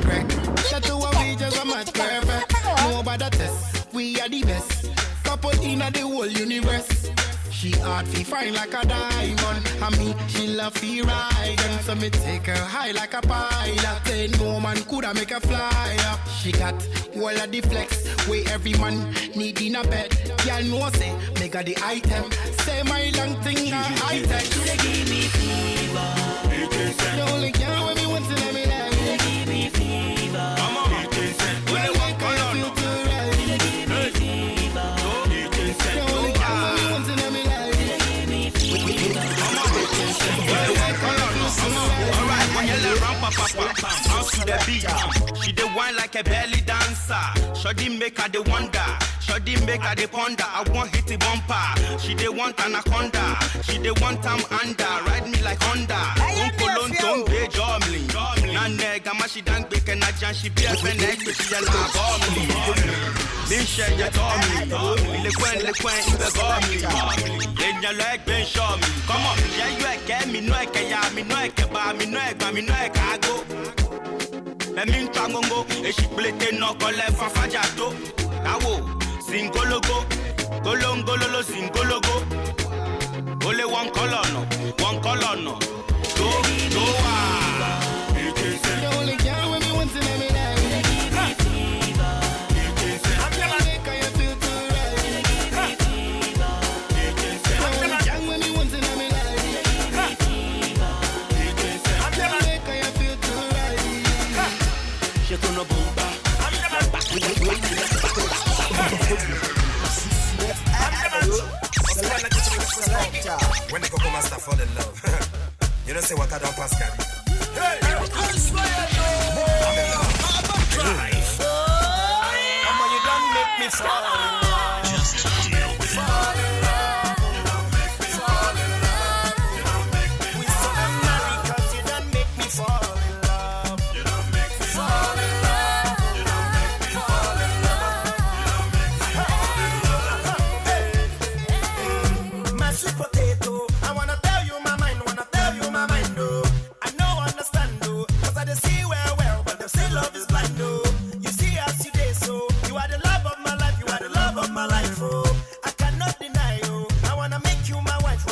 [SPEAKER 11] Shut to what we just a match perfect. No bother test. We are the best. Couple in the whole universe. She hard fi fine like a diamond. And me, she love fi ride. And so me take her high like a pilot. Then no man coulda make her fly up. She got all of the flex where every man need in a bed. Y'all know say, make her the item. Say my long thing a high tech.
[SPEAKER 12] They give me fever.
[SPEAKER 11] The only girl when me want to let me like.
[SPEAKER 12] They give me fever.
[SPEAKER 10] Come on.
[SPEAKER 11] When I walk on, feel too right.
[SPEAKER 12] They give me fever.
[SPEAKER 11] The only girl when me want to let me like.
[SPEAKER 12] They give me fever.
[SPEAKER 10] Alright, when you let ramp up, bounce to the beat. She the wine like a belly dancer. Shoddy make her the wonder. Shoddy make her the ponder. I want hit the bumper. She the want anaconda. She the want time under. Ride me like Honda. Unkolon don't be jumbling. Nane gama she dang bake and and she be a friend next to she a love me. Me share your tummy. Le coin, in the gummy. In your leg, ben show me. Come on, yeah, you again, me no ya, me no ba, me no go. Me min tangongo, e she plete no cole fa jato. Awo, singologo, golongololo singologo. Only one color no. Go
[SPEAKER 11] The only girl when me want to let me die. I'm gonna make her you feel too right. The only girl when me want to let me die. I'm gonna make her you feel too right.
[SPEAKER 10] she gonna bomba.
[SPEAKER 13] When the Coco Master fall in love, you don't say what I don't pass, Gary. Hey, I swear, I'm in love. Mama, you don't make me fall in love. Just deal with fall in love. You don't make me fall in love. You don't make me we so married 'cause you don't make me fall in love. You don't make me fall in love. You don't make me fall in love. You don't make me fall in love. My sweet potato, I wanna tell you my mind, oh. I know understand, oh, 'cause I don't see well, but they say love is blind, oh. You see as you did, so you are the love of my life, oh. I cannot deny, oh. I wanna make you my wife,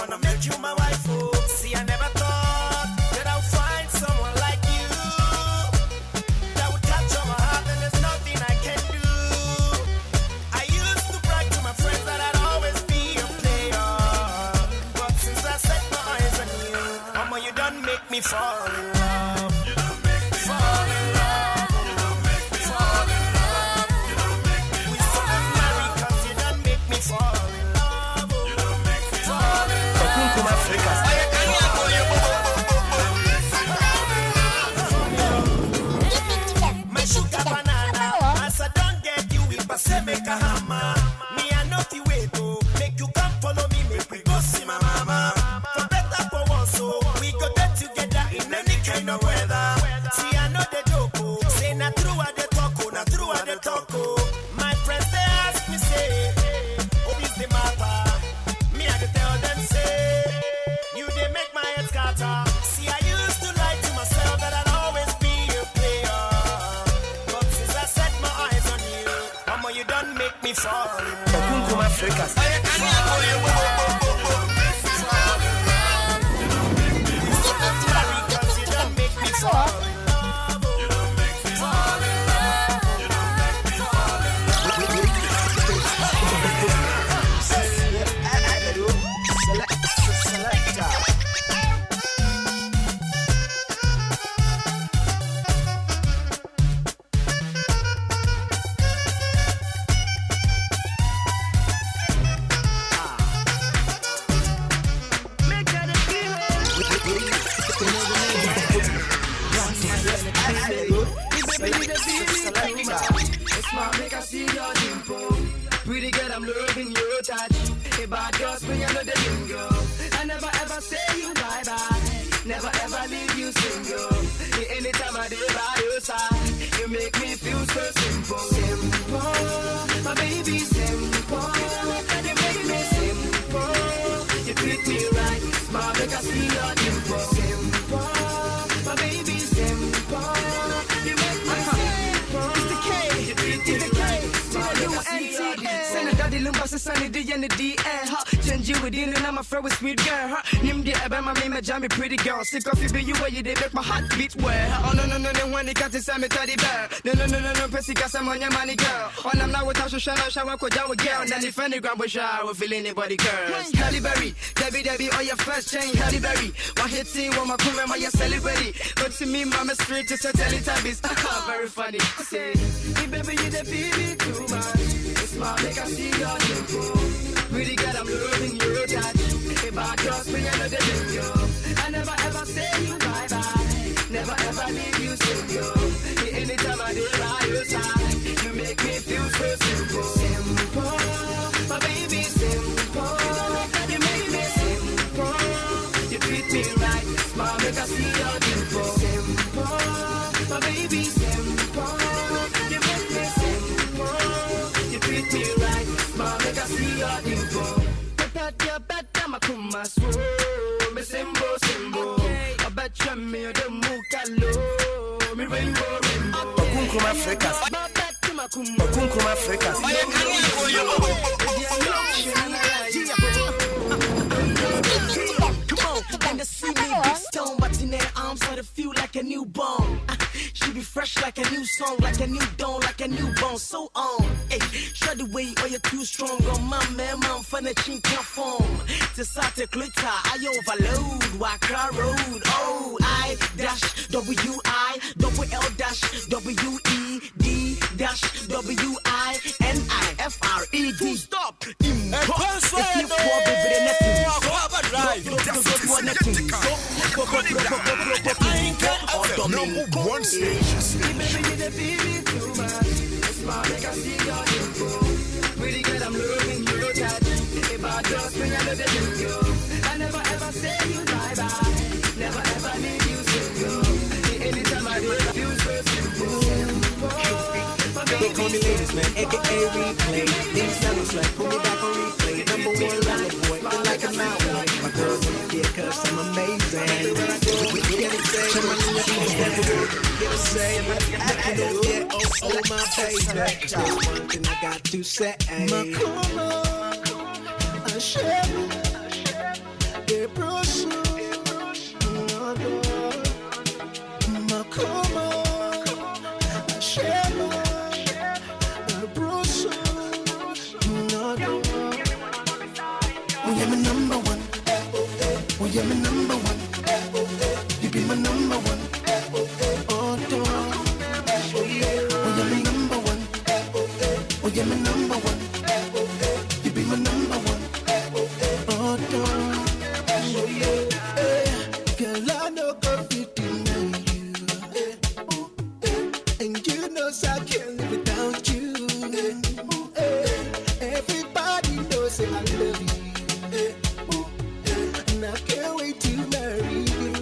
[SPEAKER 13] oh. See, I never thought that I'll find someone like you that would capture my heart, and there's nothing I can do. I used to brag to my friends that I'd always be a player, but since I set my eyes on you, mama, you done make me fall in love. You done make me fall in love. You done make me fall in love. You done make me we so married 'cause you done make me fall in love. You done make me fall in love. Come Africa. My sugar banana, as I don't get you, if I say make a hammer, me I know the way to make you come follow me, make we go see my mama. For better for once, so we go get together in any kind of weather. See, I know the joke, oh. Say na true at the talk, oh. My friends they ask me say, what is the matter? Me I dey tell them say, you they make my head scatter. See, I used to lie to myself that I'd always be a player, but since I set my eyes on you, mama, you done make me fall in love. Come Africa.
[SPEAKER 12] Pretty girl, I'm loving your touch. Hey, bad girls, bring another lingo. I never ever say you bye-bye. Never ever leave you single. Anytime I do by your side, you make me feel so simple. Simple, my baby, simple. You make me simple. You treat me right, smile like I see your dimple. Simple, my baby, simple. You make me simple. It's the K, you treat me right, smile like I see your dimple. Daddy Lumba Sunny D and the DN. Change you within and I'm afraid with sweet girl. Nim the Abama me jammy pretty girl. Sick of you, where you they make my heart beat well. Oh no, when it can't say me teddy bear. No, Pessica, I'm on your money girl. On I'm not with Tasha Shower, could down with girl. And if any grab a shower, feel anybody girls. Halle Berry, Debbie, on your first chain, Halle Berry. One hit team, one my crew, my celebrity. But to me, mama straight to Teletubbies. Very funny. Say, hey baby, you the baby too much. Smile, make I see your dimple. Pretty girl, I'm loving your touch. Hey, bad girls, bring another lingo. I never ever say you bye-bye. Never ever leave you single. Hey, anytime I did by your side, you make me feel so simple. Simple, my baby, simple. You make me simple. You treat me right. Smile, make I see your dimple. Simple, my baby, simple. swole. Me simbo. I bet you me the mukalo. Me rainbow.
[SPEAKER 1] Okunkum Africa. Okunkum Africa.
[SPEAKER 12] And to see me be stoned, but in their arms let it feel like a newborn. She be fresh like a new song, like a new dawn, like a newborn. So on, hey, shut the way, or you're too strong. On my man, for the chin can't form. To start a glitter, I overload. Waka road, oh, I dash W-I, double L dash W-E-D dash W-I-N-I-F-R-E-D. Stop. If you poor baby, then nothing.
[SPEAKER 13] Number one station.
[SPEAKER 12] Pretty good, I'm looking you don't touch. If I just bring out the video, I never ever say you bye-bye. Never ever leave you single. Anytime I do it, I feel so simple. They call me ladies, man, aka replay. These sounds like put me back on replay. Number one lover boy, feel like I'm out. My girls in the cause I'm amazing. Get it say, get it say, oh my baby. Just one thing I got to say. Makuma, Hashem, Ebrosu, Makuma, Hashem, Ebrosu, we are my number one. We are my number one. You be my number one. Oh, dog. We are my number one. We are my number one. You be my number one. Oh, dog. Girl, I know go fit deny you. And you know I can't live without you. Everybody knows that I love you. And I can't wait to marry you.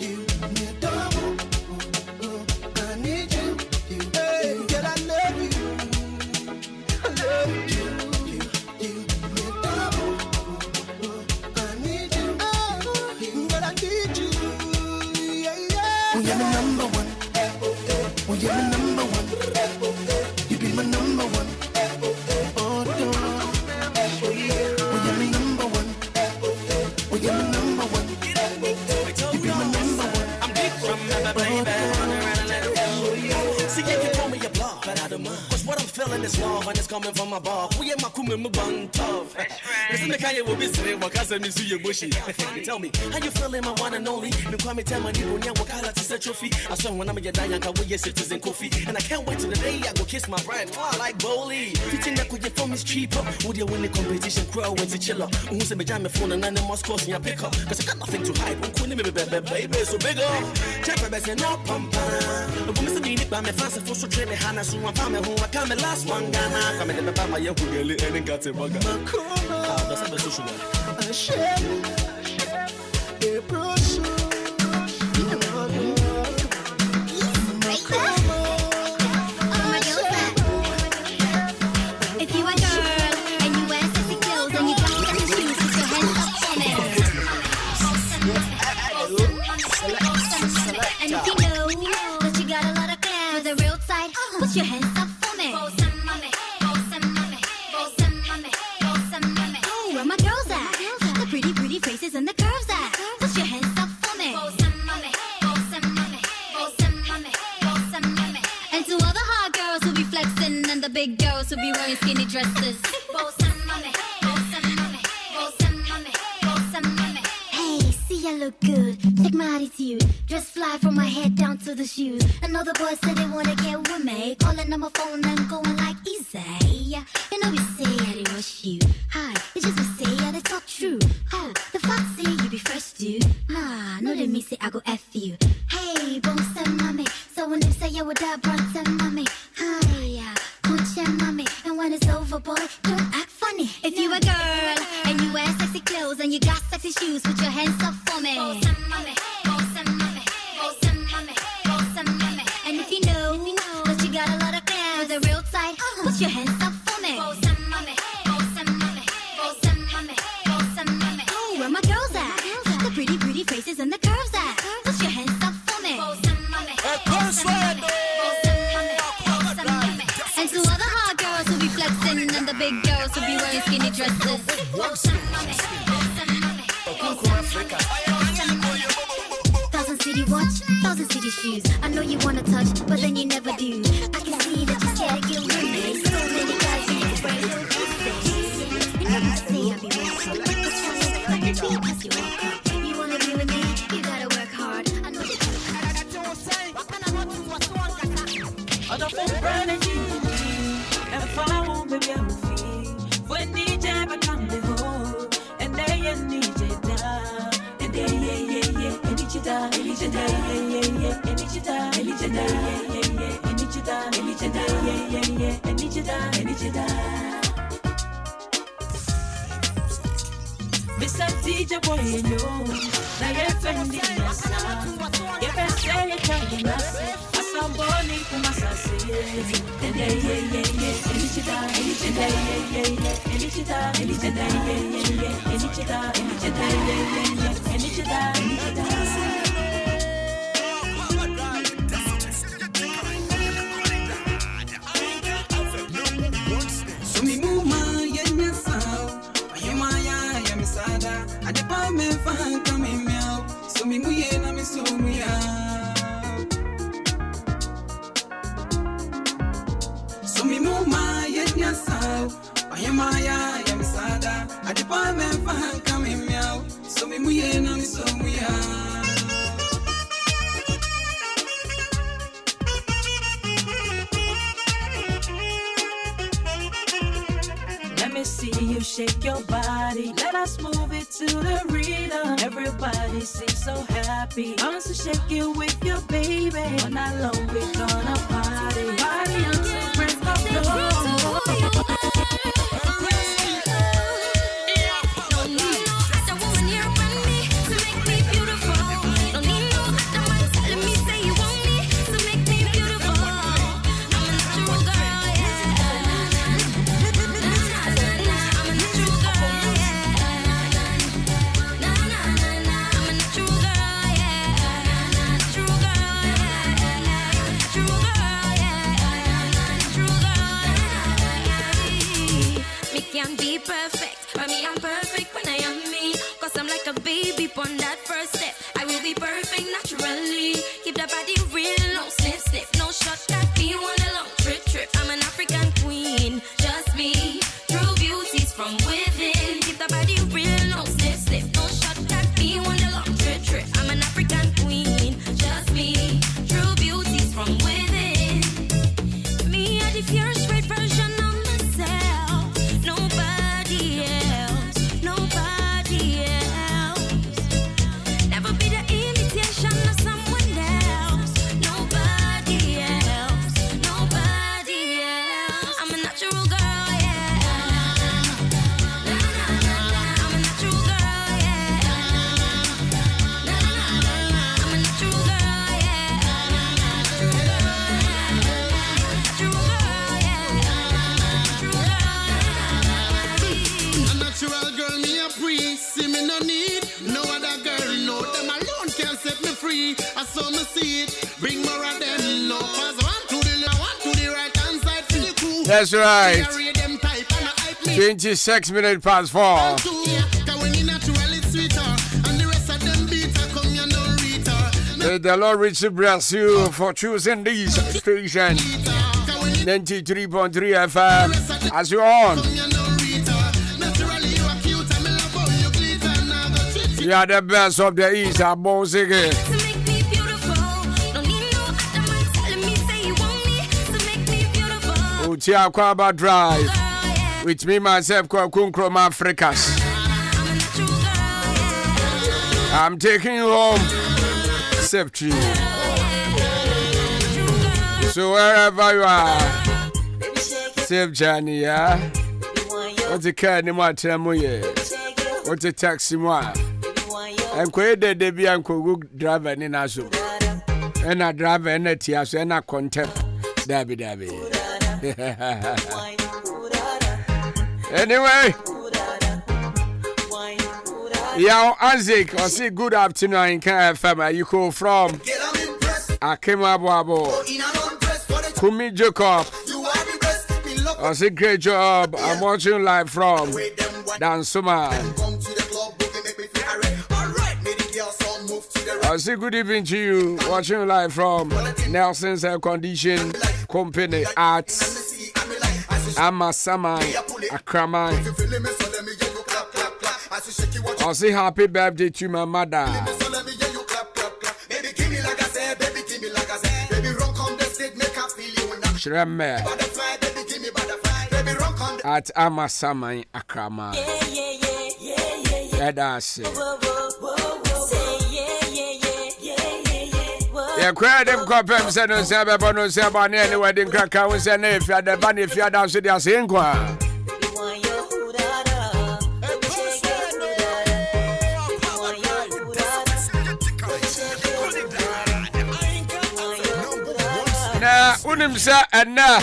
[SPEAKER 12] You, me double. I need you. Hey, girl, I love you. I love you. Me double. I need you. Girl, I need you. Yeah. We are my number one. We are my number one. You be my number one. Oh, dog. We are my number one. We are my number one. You be my number one.
[SPEAKER 14] I'm deep from my baby. See, you can call me a block, but I don't mind. Cause what I'm feeling is love and it's coming from above. We ain't my kume mubang tough. Listen, the Kanye will be sitting, what I said, you bushy. Tell me, how you feeling, my one and only? Me call me tell my new one, Wakala to set trophy. I saw when I'm a Dayan, I will your citizen coffee. And I can't wait till the day I go kiss my bride. Fly like Bowley. Teaching that could get from is cheaper. Would you win the competition? Crow went to chill up. Who said me jam my phone and then must cost me a pick up? Cause I got nothing to hide. Who couldn't me baby, so big up. Check my best and no pump. The woman said, need it by my fancy for so train me Hannah. So I'm family who I come the last one. Ghana. Come in the papa, my young girl, and then got a bugger. That's the social.
[SPEAKER 12] Hashem, Ebrosu,
[SPEAKER 15] If you a girl and you wear sexy clothes and you got sexy shoes, put your hands up for me. And if you know that you got a lot of class with a real tight, put your hands up for me. Oh, where my girls at? The pretty faces and the curves at. Put your hands up for me. And to all the hot girls who be flexing and the big girls who be wearing skinny dresses. Hey, see I look good. Check my attitude. Dress fly from my head down to the shoes. Another boy said they wanna get with me. Calling on my phone and going like easy. You know we say I didn't rush you. Hi, it's just we say I they talk true. Oh, the fox say you be fresh dude. Nah, no let me say I go F you. Hey, bones and mommy. So when they say you would die, bronze and mommy. Hi, yeah, punch and mommy. And when it's over, boy, don't act funny. If you a girl and you wear sexy clothes and you got sexy shoes, put your hands up for me. And if you know that you got a lot of class with a real tight, put your hands up for me. waist isn't the curves at? Put your hands up for me. And to all the hot girls who be flexing and the big girls who be wearing skinny dresses. Thousand City watch, Thousand City shoes. I know you wanna touch, but then you never do. I can see that you're scared to get with me. So many guys in this brain don't you never say I'll be walking, but tell me because you walk up. You wanna be with me, you gotta work hard. I know that
[SPEAKER 12] Mr. DJ boy, you know, now you're offending us. You better say you're trying us. I saw Bonnie from my sassy. And so me move my yeah, sound. I the palm fan coming meow. So me muye na me so me so me move my yenya sao. I am ya me sada. I the palm fan coming meow. So me muye na me so me Let me see you shake your body. Let us move it to the rhythm. Everybody seems so happy. Bounce and shake it with your baby. All night long we gonna party. Party until break of dawn.
[SPEAKER 15] Can be perfect, but me I'm perfect when I am me. Cause I'm like a baby on that first step. I will be perfect naturally. Keep the body real, no sniff sniff, no shortcut. Be on a long trip. I'm an African queen, just me. True beauties from within. Keep the body real, no sniff sniff, no shortcut. Be on a long trip. I'm an African queen, just me. True beauties from within. Me are the pure straight version of myself. Nobody else. Never be the imitation of someone else. Nobody else. I'm a natural girl, yeah. I'm a natural girl, yeah. I'm a natural girl, yeah.
[SPEAKER 11] A natural girl, me a priest. See me no need no other girl. No, them alone can set me free. I saw me see it. Bring more of them. No, cause one to the right hand side for the crew.
[SPEAKER 2] That's right.
[SPEAKER 11] Carry them type and I hype me.
[SPEAKER 2] 26 minutes past 4.
[SPEAKER 11] Cause when you natural, it's sweeter. And the rest of them beats come you no reader.
[SPEAKER 2] May the Lord richly bless you for choosing this station. 93.3 FM as you on. You are the best of the East, Abosige. Uti Akwaaba Drive. With me, myself, Kunkrom Africas. I'm taking you home. Safety. So wherever you are, safe journey, yeah? What's the car in my time? What's the taxi? I'm quite the debut and could drive in Asu. And I drive in a tears and I contempt Dabby. Anyway, Yo, Isaac, I say good afternoon, Ahenkan FM. You call from Akwaaba. Kumi Jacob. I say great job. I'm watching live from Dansuma. I say good evening to you. Watching live from Nelson's Air Condition Company Arts. Amasamai Akramai. I say happy birthday to my mother. Shremme at Amasamai Akramai. That's it. Yeah, crowd them compem said no say about no say about any wedding cracker we say if you the band if you down so they say inquire. Na unim sa na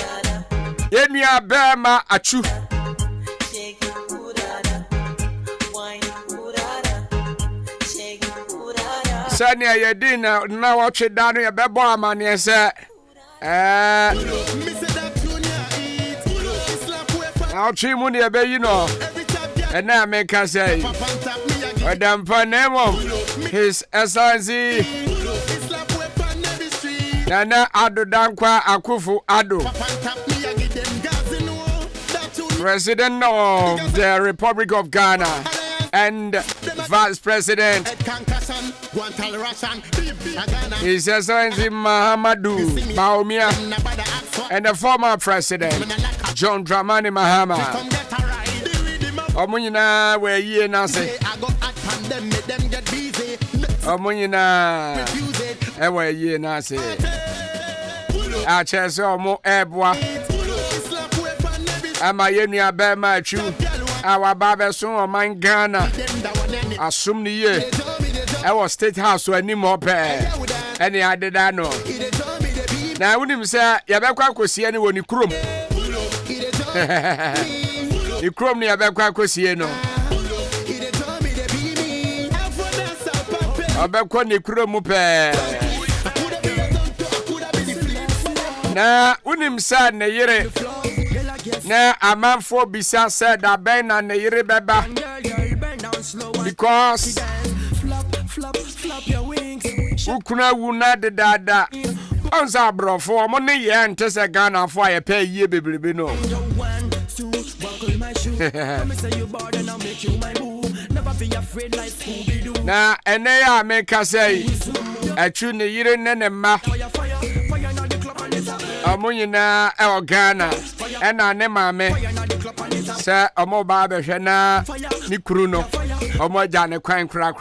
[SPEAKER 2] yenua bema achu Sanya yedina na watch danu ya bebo amane se I'll trim on the bay, you know, and now make us say, Madame Panemo, His Excellency Nana Ado Dankwa Akufu Ado, President of the Republic of Ghana and Vice President His Excellency Mahamadou Bawumia and the former President John Dramani Mahama. Omunyina we ye na se. Omunyina e we ye na se. A chese omo ebwa. Ama yenua be ma chu. Awa babe so oman Ghana. Asum ni ye. E was State House so ani mo pe. Eni adeda no. Na wunim se ye be kwa kosie ni woni krom. Ikrom ni abekwa akosie no. Abekwa ni krom pe. Na unim sa ne yire. Na amanfo bisa said that ben na ne yire beba. Because ukuna wuna de dada. Onza brofo mo ne ye ante se Ghana fo aye pe yie bebrebe no. Na ene ya make say achu ne yire ne ma amunyina e o Ghana ena ne maame se omo ba be hwe na ni kuru no omo ja ne kwan kra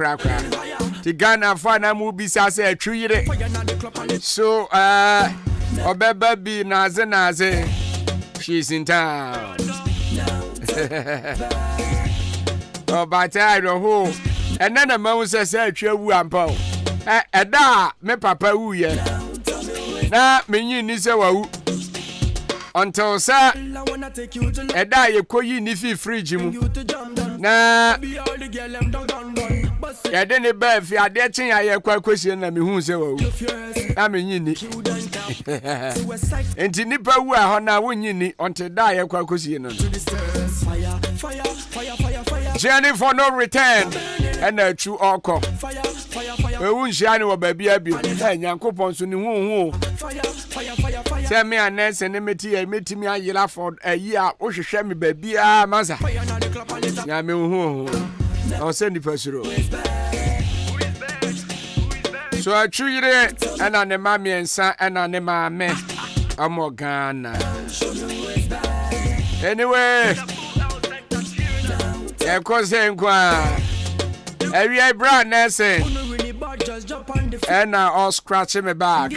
[SPEAKER 2] ti Ghana fa na mu bisa se achu yire so obeba bi naze she's in town. Oh, but I don't know. And then the man says, "You ampo." Da me papa wu ye. Na me yin ni se wa until sir. Da ye koyi ni fi fridge mu. Na ya de ne ba fi ade chen ya ye kwa kosie na me hu se wa na me yin ni. Enti nipa wu a ho na wo yin ni until da ye kwa kosie no. Journey for no return and a true oko. We won't shine over baby abi. Hey, Yankopon so ni hu. Tell me a nurse and meet me a year for a year. O hwehwe me baby a masa. Ya me hu. I'll send the person. So I true yire and an mama and son and an mama. I'm Ghana. Anyway, yeah, cause every brand nursing and now all scratching me back.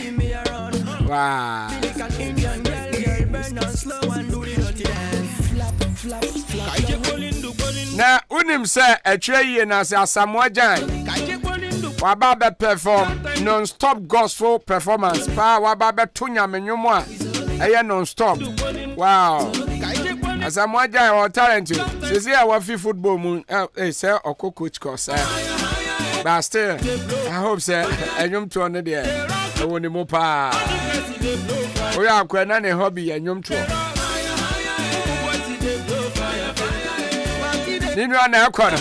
[SPEAKER 2] Wow. Now, unim say a tray and as a Samoa Jan. Wababe perform non-stop gospel performance. Pa wababe tunya menyumwa. Aya non-stop. Wow. Asamoah or talent. Says here what football moon say or coach course. But still, I hope say enyum to on there. I want the mopa. We are quite a hobby enyum to. Nino an aircon.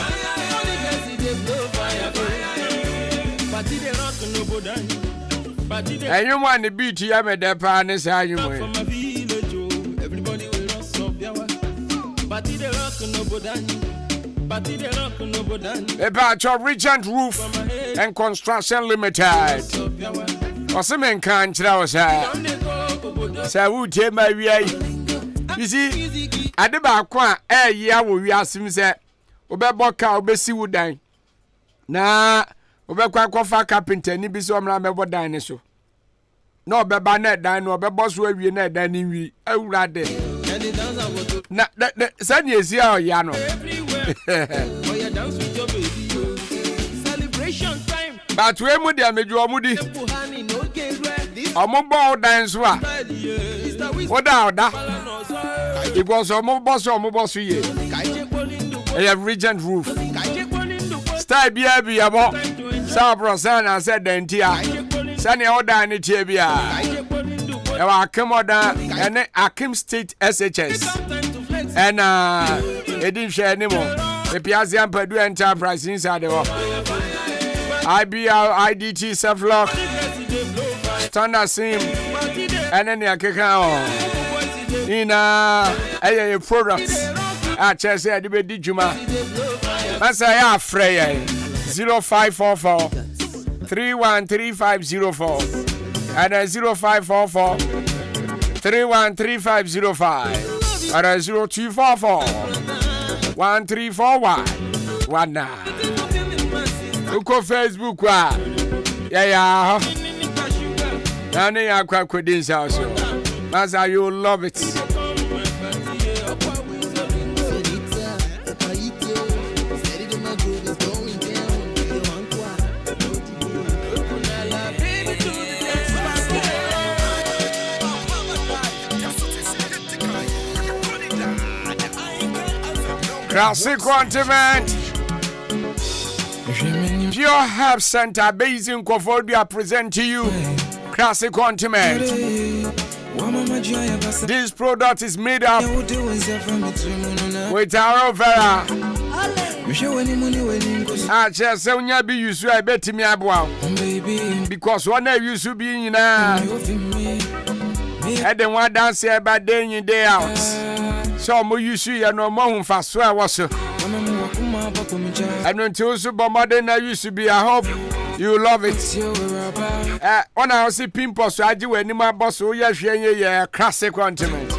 [SPEAKER 2] And you want the beauty of a depa and say you will.
[SPEAKER 16] Everybody will not solve their work. But the rock no bodan.
[SPEAKER 2] About your Regent Roof and Construction Limited. Or some Ahenkan Chirawa say who take my way. You see, at the back one, year we are sim say, Obeboka obesi wodan. Na obekwa kofa carpenter ni bi so omra mebo dan ni so. Na obeba na dan no obebo so awie na dan ni wi awurade. Na sani esi a ya no. But we mu dia meju omudi. Omo dan so a. Oda. Because omo boss ye. I have Regent Roof. Stay be abo. Sabro sana said dentia. Sani oda ni tebia. Ewa Akim oda and Akim State SHS. And edin share anymore. The Piazza and Purdue Enterprise inside the IBL IDT self-lock. Standard SIM. And then the Ahenkan. In a products. I just said the Juma. That's a Freya 0544 313504 and 0544 313505 and 0244 1341 Look on Facebook. Yeah. Nani ya kwa kudinsa also. Maza, you love it. Classic Continent. Pure Herb Center based in Kofodia present to you Classic Continent. This product is made up with aloe vera. I just say when you be used to bet me about because one day you should be in I don't want dance here by day in day out. So mo you see you no more fast so I was and until so bomade na used to be I hope you love it. When I see pimples so I do any my boss so yeah Classic Continent.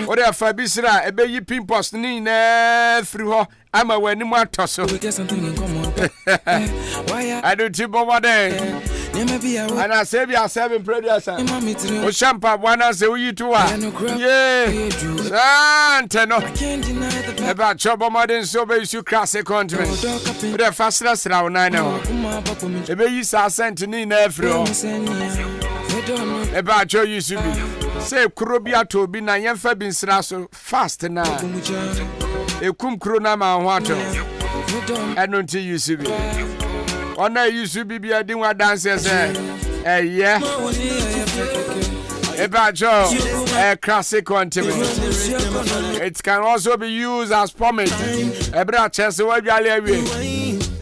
[SPEAKER 2] What if I be sira a baby pimples ni na through her I'm a when more tosso. I do tip over there. And I say we are 7 producer. O champa wana se uyi tuwa. Yeah. Anteno. About trouble modern so be you Classic Continent. But the fastest round 9 now. Ebe you sa sent ni na afro. About your you should be. Say kurobia to be na yemfa bin sra so fast na. Ekum kro na ma hwato. And until you should be. On a used to be a dinner dancers, yeah. About a Classic Continent. It can also be used as pomade. A brachess will be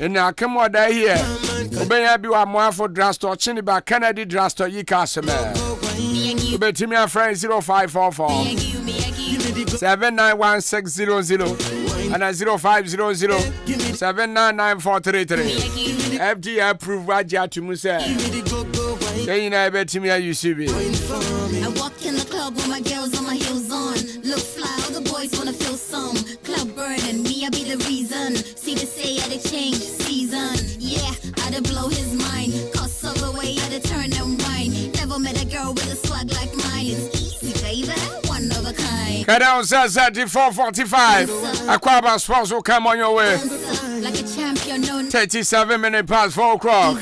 [SPEAKER 2] in a commode here. Obey a more for drugstore, Chiniba Kennedy drugstore, ye customer. Obey to me a friend 0544 791600 and a 0500 799433. FD approved Raja to Musa. Then you know bet me you should be.
[SPEAKER 15] I walk in the club with my girls on my heels on. Look fly, all the boys wanna feel some. Club burning, me I be the reason. See they say I did change season. Yeah, I did blow his mind. Cost of the way I did turn and wine. Never met a girl with a swag like mine. It's easy, baby, one of a kind.
[SPEAKER 2] Cut down 3445. Akwaaba sports will come on your way.
[SPEAKER 15] Like a champion, no
[SPEAKER 2] 37 minutes past 4 o'clock.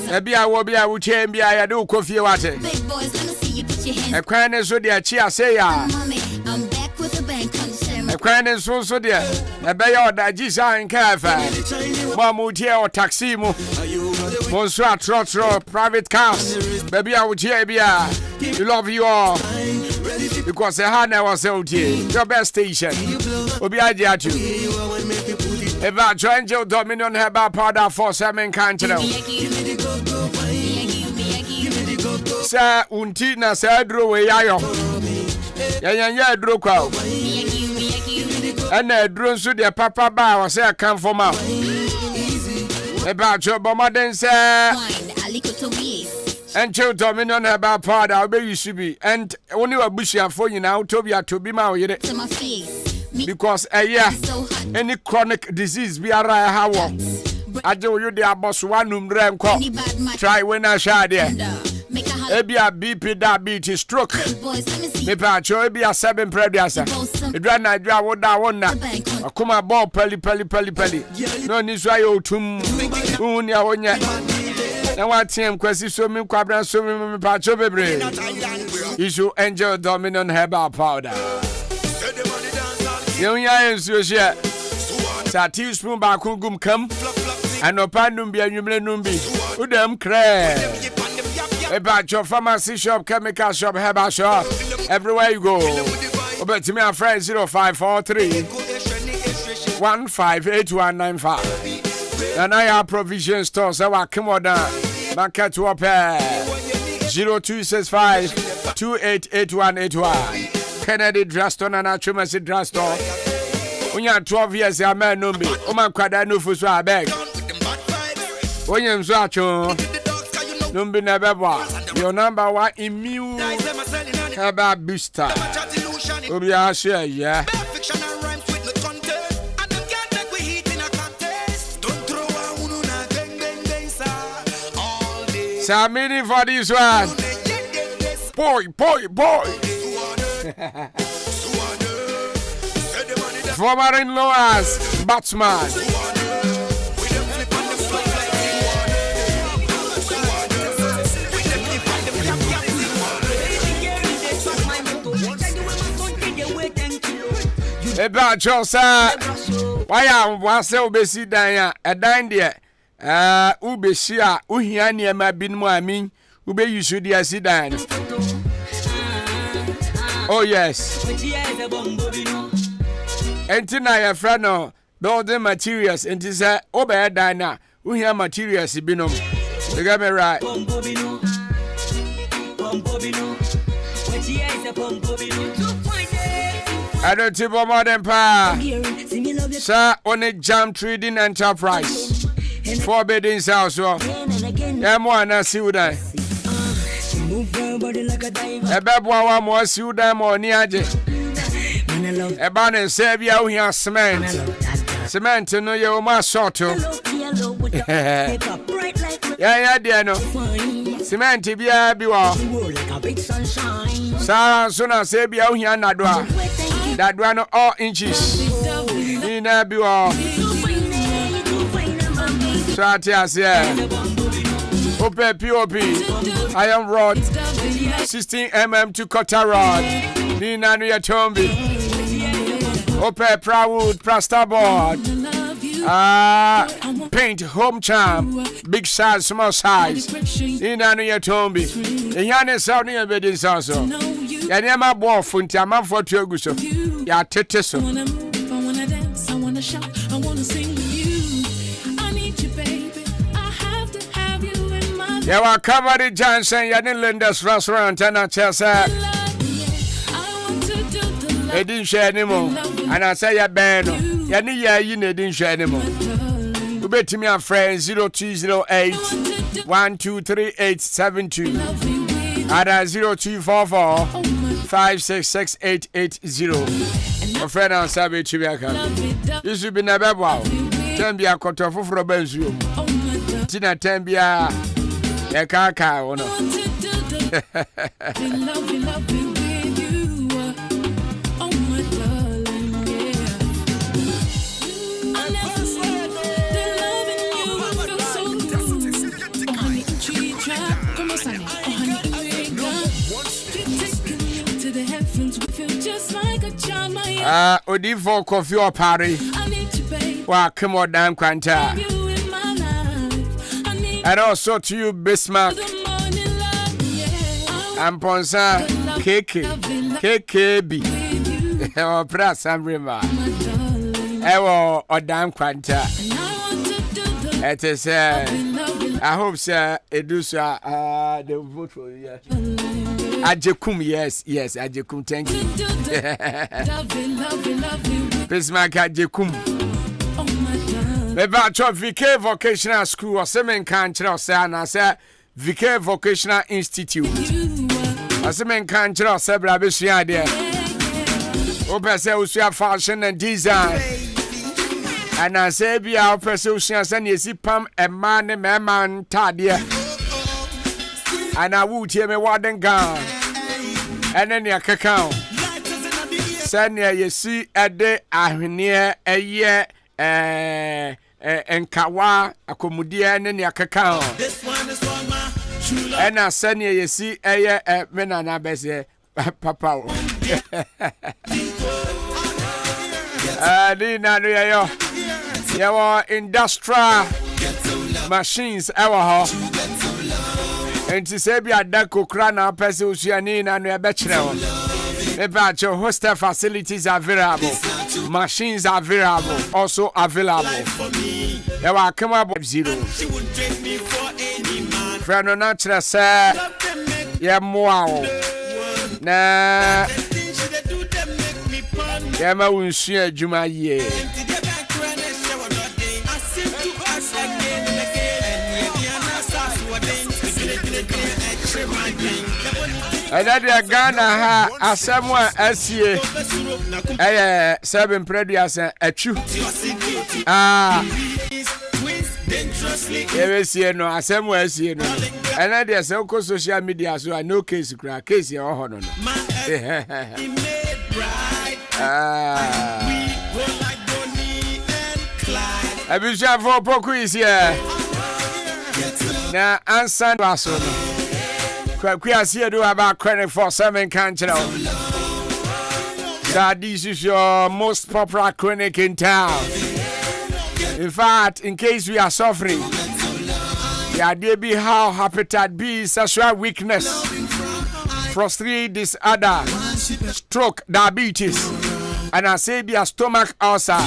[SPEAKER 2] Maybe I will be able to change. I do coffee water.
[SPEAKER 15] big boys, let me see
[SPEAKER 2] A cran is with the chia say ya.
[SPEAKER 15] I'm back with a bang.
[SPEAKER 2] A cran is so dear. A bayo da Gisa and Cafe. Mamutia or taxi mo. Monsieur Trotro, private cars. Baby, I would hear you love you all. Because the hand was out here. Your best station. Obi Adiatu. Eba Joangel Dominion Heba Powder for Ahenkan channel. Sir Untina Sadro we yayo. Ya dro kwa. And drone so the papa ba was say come for ma. Eba Jo Bomaden say and Joe Dominion about powder, I'll be you should be. And only a bushy for you now, Tobia to be my because a year any chronic disease be a rare how I do you the boss one ram call. Try when I shot there. Maybe a BP diabetes stroke. Maybe a joy be a 7 previous. It ran I draw what I want now. I come a ball pelly. No need why you to and what team question so me quabran so me pacho bebre. You should enjoy Dominion Herbal Powder. Young so share. Sa teaspoon ba kungum come and no pandum be a numbi. Udem cray. About your pharmacy shop, chemical shop, herbal shop. Everywhere you go. But to me a friend 0543 158195. And I have provision stores. So I come on down. Market to up 0265 288181. Kennedy Draston and Achumasi Draston. When you are 12 years, a man numbi. Oman Kwada no for so I beg. When you are numbi never. Your number one immune herbal booster. Obia share, yeah. So many for this one. Boy. Former in-law as Batman. About your sir. Why am I so busy there? A dine there. Ube shia uhiani ema bin muami ube yusu dia sidan. Oh yes. Entina ya frano building materials enti say obe dana uhia materials binom. You got me right. I don't tip more than pa. Sir on a jam trading enterprise. Four beddings house, so yeah, more than see you there. A baby, one more see you there, more near it. A ban and save you here, cement. Cement, no, you're my sort of. Yeah, dear, no. Cement, be a beware. Sarah, soon as say, be out here, not that one all inches. In a beware. Stratias, yeah. Open POP. Iron rod. 16mm to cutter rod. Nina Nuya Tombi. Open Prowood plasterboard. Paint home charm. Big size, small size. Nina Nuya Tombi. The Yana Sound near Bedins also. Yanema Borfunti, a man for Tioguso. Ya Teteso.
[SPEAKER 17] I wanna dance, I wanna shout, I wanna sing with you.
[SPEAKER 2] Yeah, well, cover the Johnson, Yanin Linda's restaurant, and I tell her, they didn't share anymore. And I say, yeah, Ben, you didn't share anymore. You bet me a friend 0208 123872 and 0244 566880. My friend, I'm sorry to be a car. You should be never wow. Tembia Koto for Benzu. Tina Tembia. Yeah, kaka, oh no. Odifo Coffee or Party. Wa Kimo Dan Quanta. And also to you, Bismarck. Amponsa KKB. Or Press and River. Ewo or Dan Quanta. It is, I hope, sir, Edusa, the vote for you. Ajekum, yes, Ajekum, thank you. Bismarck Ajekum. About your VK Vocational School or Semen Country or Sana, sir, VK Vocational Institute. Or Semen Country or Sebra Bishia there. Open say fashion and design. And I say, be our person, and you see Pam and man, Tadia. And I would hear me warden gun. And then your cacao. Send you see a day, I near a year, and Kawa, a commodia, and then your cacao. And I send you see a year, men and I best papa. Dina, your industrial machines, our and to say be a deco crana, Persuasian, and a bachelor. About your hostel facilities are available, machines are available, also available. There will come up 0. Friend, no natural, sir. Yeah, more. Nah, yeah, my won't share Juma ye. And that the Ghana ha as someone SCA 7 previous a true no as someone SCA no and that there's so social media so I know case case your honor I be sure for poku is here na answer was no we are here to about credit for 7 country. That this is your most popular clinic in town. In fact, in case we are suffering, the idea be how hepatitis B, sexual weakness, prostate disorder, stroke, diabetes, and I say be a stomach ulcer,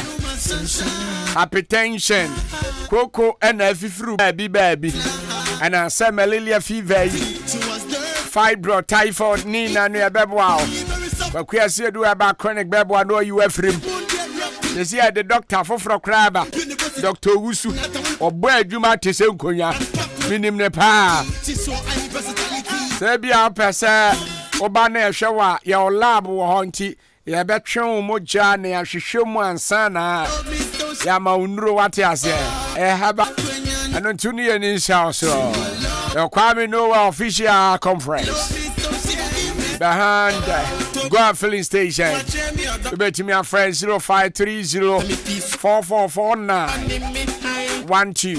[SPEAKER 2] hypertension, cocoa and a fruit baby, and I say malaria fever. Fibro, typhoid, Nina, near Bebwao. But we are here to about chronic Bebwa, no you have him. You see, the doctor for Crabba, Dr. Wusu, or Boy Juma Tisenkoya, Minim Nepa. Sabia Pessa, Obane Showa, your lab will haunt you. Ya betron mojane ya shishomu sana. Ya maunro wati ase. Haba. Anontuni ya nisha so. The Kwame Noah official conference behind Goa filling station. You bet me a friend 0530-444912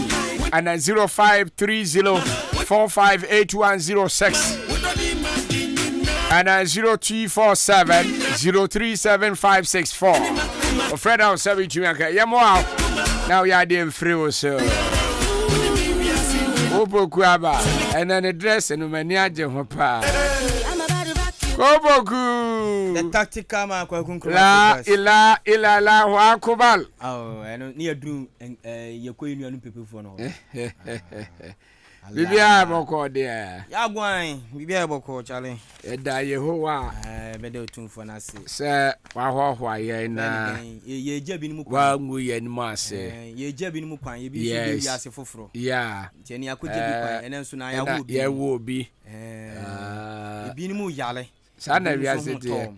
[SPEAKER 2] and 0530-458106 and 0247-037564. Fred, I'll serve you. Yeah, more now. You're doing free, so. Akwaaba and then a dress and mania Jehopa. Koboku the tactical man la ila wa kubal. Oh, and near doom and your queen people for no. Bibia boko there. Ya gwan, bibia boko Charlie. Da Yehowa bedo tun for na se. Se wa hwa ye na. Ye jabi ni mu kwa. Wa ngu ye ni mu ase. Ye jabi ni mu kwa ye bi so bi ase foforo. Yeah. Teni akoje bi kwa ene nso na ya wo bi. Ye wo bi. Bi ni mu yale. Sana wi ase te.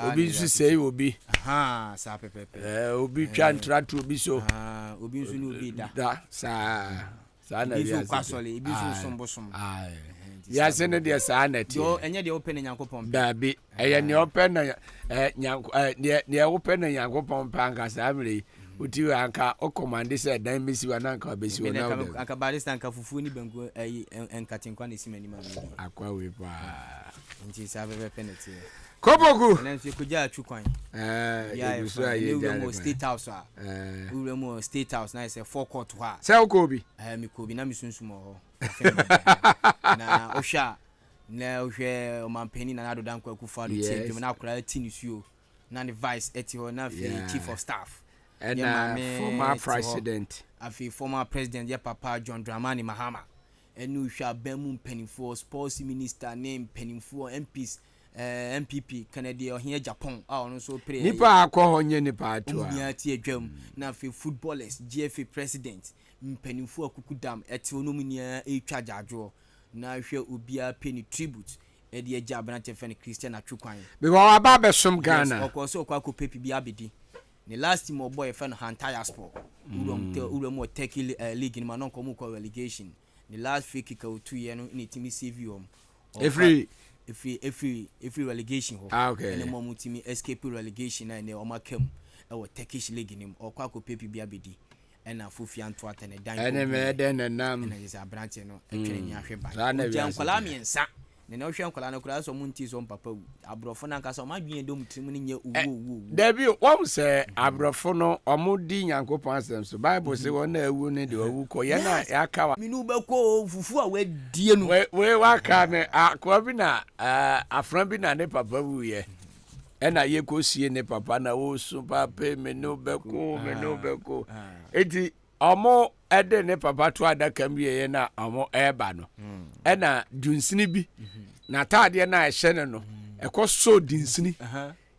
[SPEAKER 2] Obi nso sei obi. Aha, sa pepepe. Obi twa ntratu obi so. Obi nso ni obi da. Da sa Ibisu kwasole ibisu sombosom ya sene de sanet yo enye de open nyankopon dabi eye ne open na ne open na nyankopon panga samre uti anka o command say dan mesi wa nanka besi wa na anka barista anka fufu ni bangu enkatenkwa na simani ma akwa we pa nti sabe penalty Koboku.
[SPEAKER 18] And then you could just try. Yeah, we State House. We were State House. Now it's a forecourt.
[SPEAKER 2] Sell Kobe.
[SPEAKER 18] Me Kobe. Now me soon small. Na Osha. Na Osha. Man penny na do dan kwaku fa do team. Me na kura team issue. Na the vice eti na chief of staff.
[SPEAKER 2] And former president.
[SPEAKER 18] Afi former president ya papa John Dramani Mahama. Enu hwa bemu penifo sports minister name penifo MPs MPP Canada ohia Japan ono so pray
[SPEAKER 2] nipa akọ honye nipa ato
[SPEAKER 18] a ti adwam na afi footballers GFA president penifo akukudam eti onomunia etwa jajo na hwe obia penny tribute edi eja abranche fen Christian Atwukwan
[SPEAKER 2] because aba besom Ghana
[SPEAKER 18] okoso okwa pepi bi abedi the last team of boy fen Hantaya Sport urom take league in manon komu ko relegation. The last free kicker 2 years no in team CV
[SPEAKER 2] every
[SPEAKER 18] relegation
[SPEAKER 2] okay
[SPEAKER 18] and the mom team escape relegation and the omakem our Turkish league in him or kwako pepi bi abedi and a fufi anto atene dan
[SPEAKER 2] and me den nam
[SPEAKER 18] and is a branch no etwene nya hweba jam kwala miensa ne na hwe kwala no kura so munti so papa abrofo na nkasa ma dwen dom tirim ne nya uwu
[SPEAKER 2] Dabi wom se abrofo no omudi Nyankopon asem so Bible say won na awu ne de awu ko ye na yaka wa
[SPEAKER 18] minu beko fufu a wadie no
[SPEAKER 2] we waka me akwa bi na afran bi na ne papa wu ye ena ye ko sie ne papa na wo so papa menu beko eti omo ede ne papa to adaka mbiye na omo eba no ena dunsini bi na taade na ehye ne no ekoso dunsini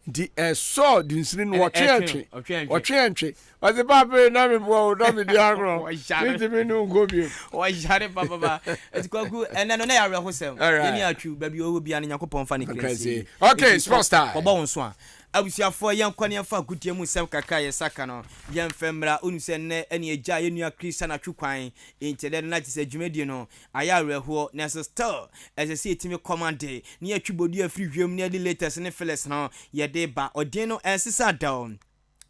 [SPEAKER 2] di so dunsini no otwe waze papa na me bo na me di agro nti me no go bi
[SPEAKER 18] o jare papa etikwaku ena no na ya rehosem yeni atwu baby owo bia ne Yakopon fa ne kresi
[SPEAKER 2] okay sports time
[SPEAKER 18] obo wonso a abusiafo yankwane afa gutie mu sem kaka ye saka no yemfemra onuse ne ene agya ye nua Christian Atwukwan intede na tise dwumedie no aya reho na still as se etimi command ne atwubodu afri hwem ne the latest ne Phyllis no ye de ba odin no ensisa down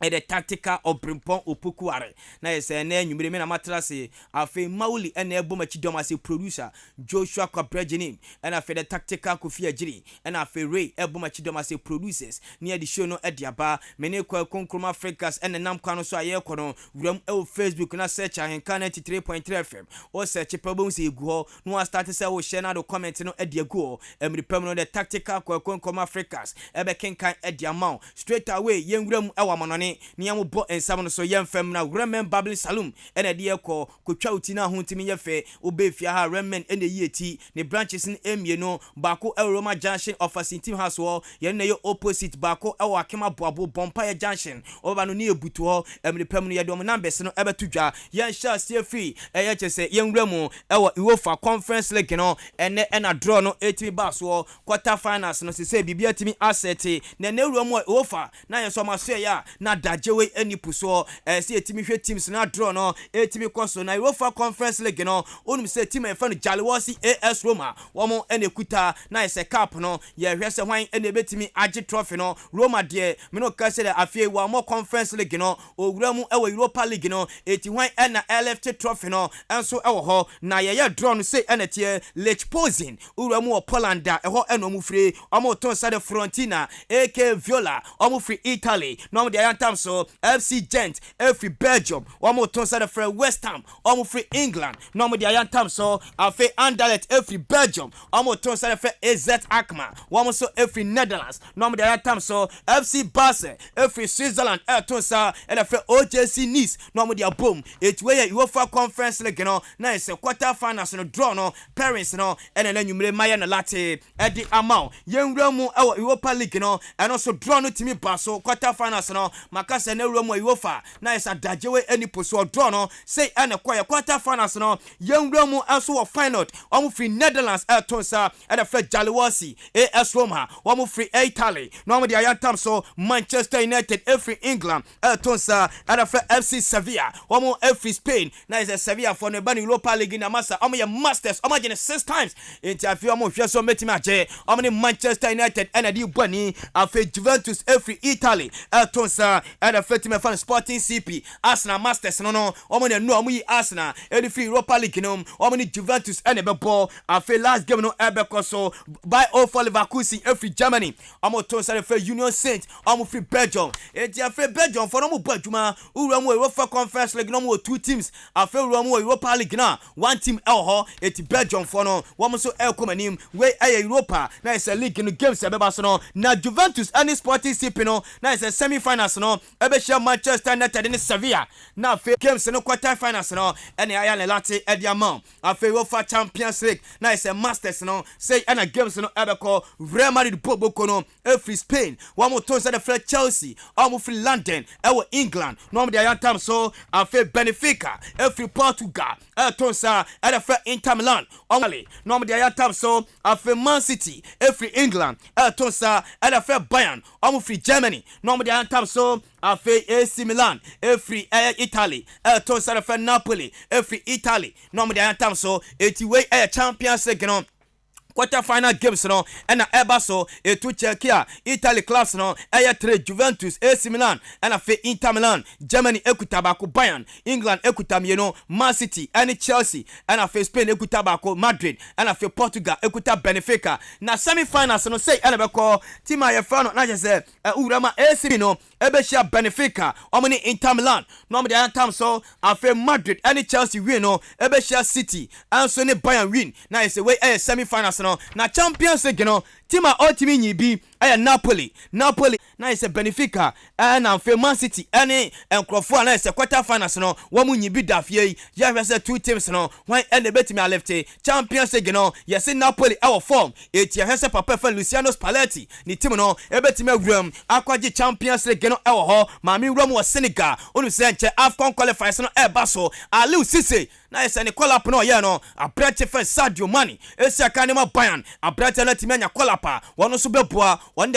[SPEAKER 18] the tactical obrimpon opokuare na yese na enwumire me na matrase afi mauli ena ebomachi dom as a producer Joshua Kwabrejini ena afi the tactical Kofi Agiri ena afi Ray ebomachi dom as a producers near the show no ediaba me ne kwa Konkroma Africas ena nam kwa no so aye kono wuram e Facebook na search Ahenkan 93.3 FM o search pebon se egu ho no start say wo share na do comment no ediago emri pem no the tactical kwa Konkroma Africas ebe kenkan ediamount straight away yenwuram e wa monone ni am bo ensam no so yemfem na Remen Babling Saloon ena de ekọ kotwa utina ho ntimi yefe obefia ha Remen ena yieti ne branches in emie no bako Roma Junction of Asintim House wo ye na ye opposite bako e wa Akema Boabo Bompire Junction oba no ne ebutu ho emre pam no ye dom numbers no ebetudwa ye sha see free ye chese ye nwramu e wa UEFA Conference League no ena draw no etimi bass wo quarter finals no se bibia timi asset na nwramu UEFA na ye so maso ya na dajewe eni puso se etimi hwe teams na draw no etimi koso na UEFA Conference League no onum se team e fa no Jalewasi AS Roma womo ene kuta na ese cup no ye hwe se hwan ene betimi age trophy no Roma de me no ka se de afie wa mo Conference League no owuramu e wa Europa League no eti hwan ena LFT trophy no enso e wo ho na ye draw no se ene tie Lech Poznan owuramu o Poland e ho eno mu free omo ton sa de Frontina AK Viola omo free Italy no de yantam so FC Gent every Belgium omo ton sa de free West Ham omo free England no de yantam so afi Anderlecht every Belgium omo ton sa de free AZ Alkmaar omo so every Netherlands no de yantam so FC Basel every Switzerland ton sa and free OJC Nice no de abom it wey UEFA Conference League no na is quarter finals no draw no Paris no and na nwumre maye na late e di amount yenwuramu e Europa League no and also draw no timi baso quarter finals no makasa na wuramu UEFA na is adajewe any poso draw no say and quarter finals no yenwuramu also wa final omo free Netherlands tonsa and free Jalewasi AS Roma omo free Italy no de ayantam so Manchester United every England tonsa and free FC Sevilla omo every Spain na is Sevilla for no ban Europa League na masa omo ye masters omo je 6 times interview omo hwe so metima aje omo ni Manchester United and di bani afi Juventus every Italy tonsa and a fetime fan Sporting CP Arsenal Masters no omo ne no omo yi Arsenal any free Europa League no omo ni Juventus and be ball and fe last game no ebeko so by all for Leverkusen every Germany omo ton say fe Union Saint omo free Belgium etia fe Belgium for omo badwuma uru omo Europa Conference League no mo 2 teams afe uru omo Europa League na 1 team el ho eti Belgium for no omo so el komanim we Europa na is a league no games ebeba so no na Juventus and Sporting CP no na is a semi-finals no ebe share Manchester United in Sevilla na fe games no quarter finals no ene aya le lati ediamon afe UEFA Champions League na is a Masters no say ana games no ebe ko Real Madrid boboko no every Spain one more ton say the Chelsea almost free London ewo England no me dey time so afe Benfica every Portugal ton say e the Inter Milan only no me dey time so afe Man City every England ton say e the Bayern almost free Germany no me dey time so afe AC Milan every Italy ton say the Napoli every Italy no me dey time so 80 way Champions League no quarter final games no and eba so etu Czechia Italy class no 3 Juventus AC Milan and Inter Milan Germany ekuta bako Bayern England ekuta mieno Man City and Chelsea and Spain ekuta bako Madrid and Portugal ekuta Benfica na semi finals no say and beko team aye fa no na je say urama AC no ebe share Benfica omni Inter Milan no me dey time so Madrid and Chelsea win no ebe share City and so ne Bayern win na say we semi finals na Champions League no team a ultimate nyibi Napoli na is a Benfica and Man City and Crawford na is a quarter finals no one nyibi dafie ya verse 2 teams no one and the bet me left Champions League no yes Napoli our form it ya hese papa fa Luciano Spalletti ni team no e bet me wram akwaje Champions League no ewo ho ma mi wram wo Senegal onu se nche AFCON qualifiers no e ba so Aliou Cisse na is any call up no ye no abrete fa Sadio Mane esi aka ne ma Bayern abrete na team anya call up one so beboa one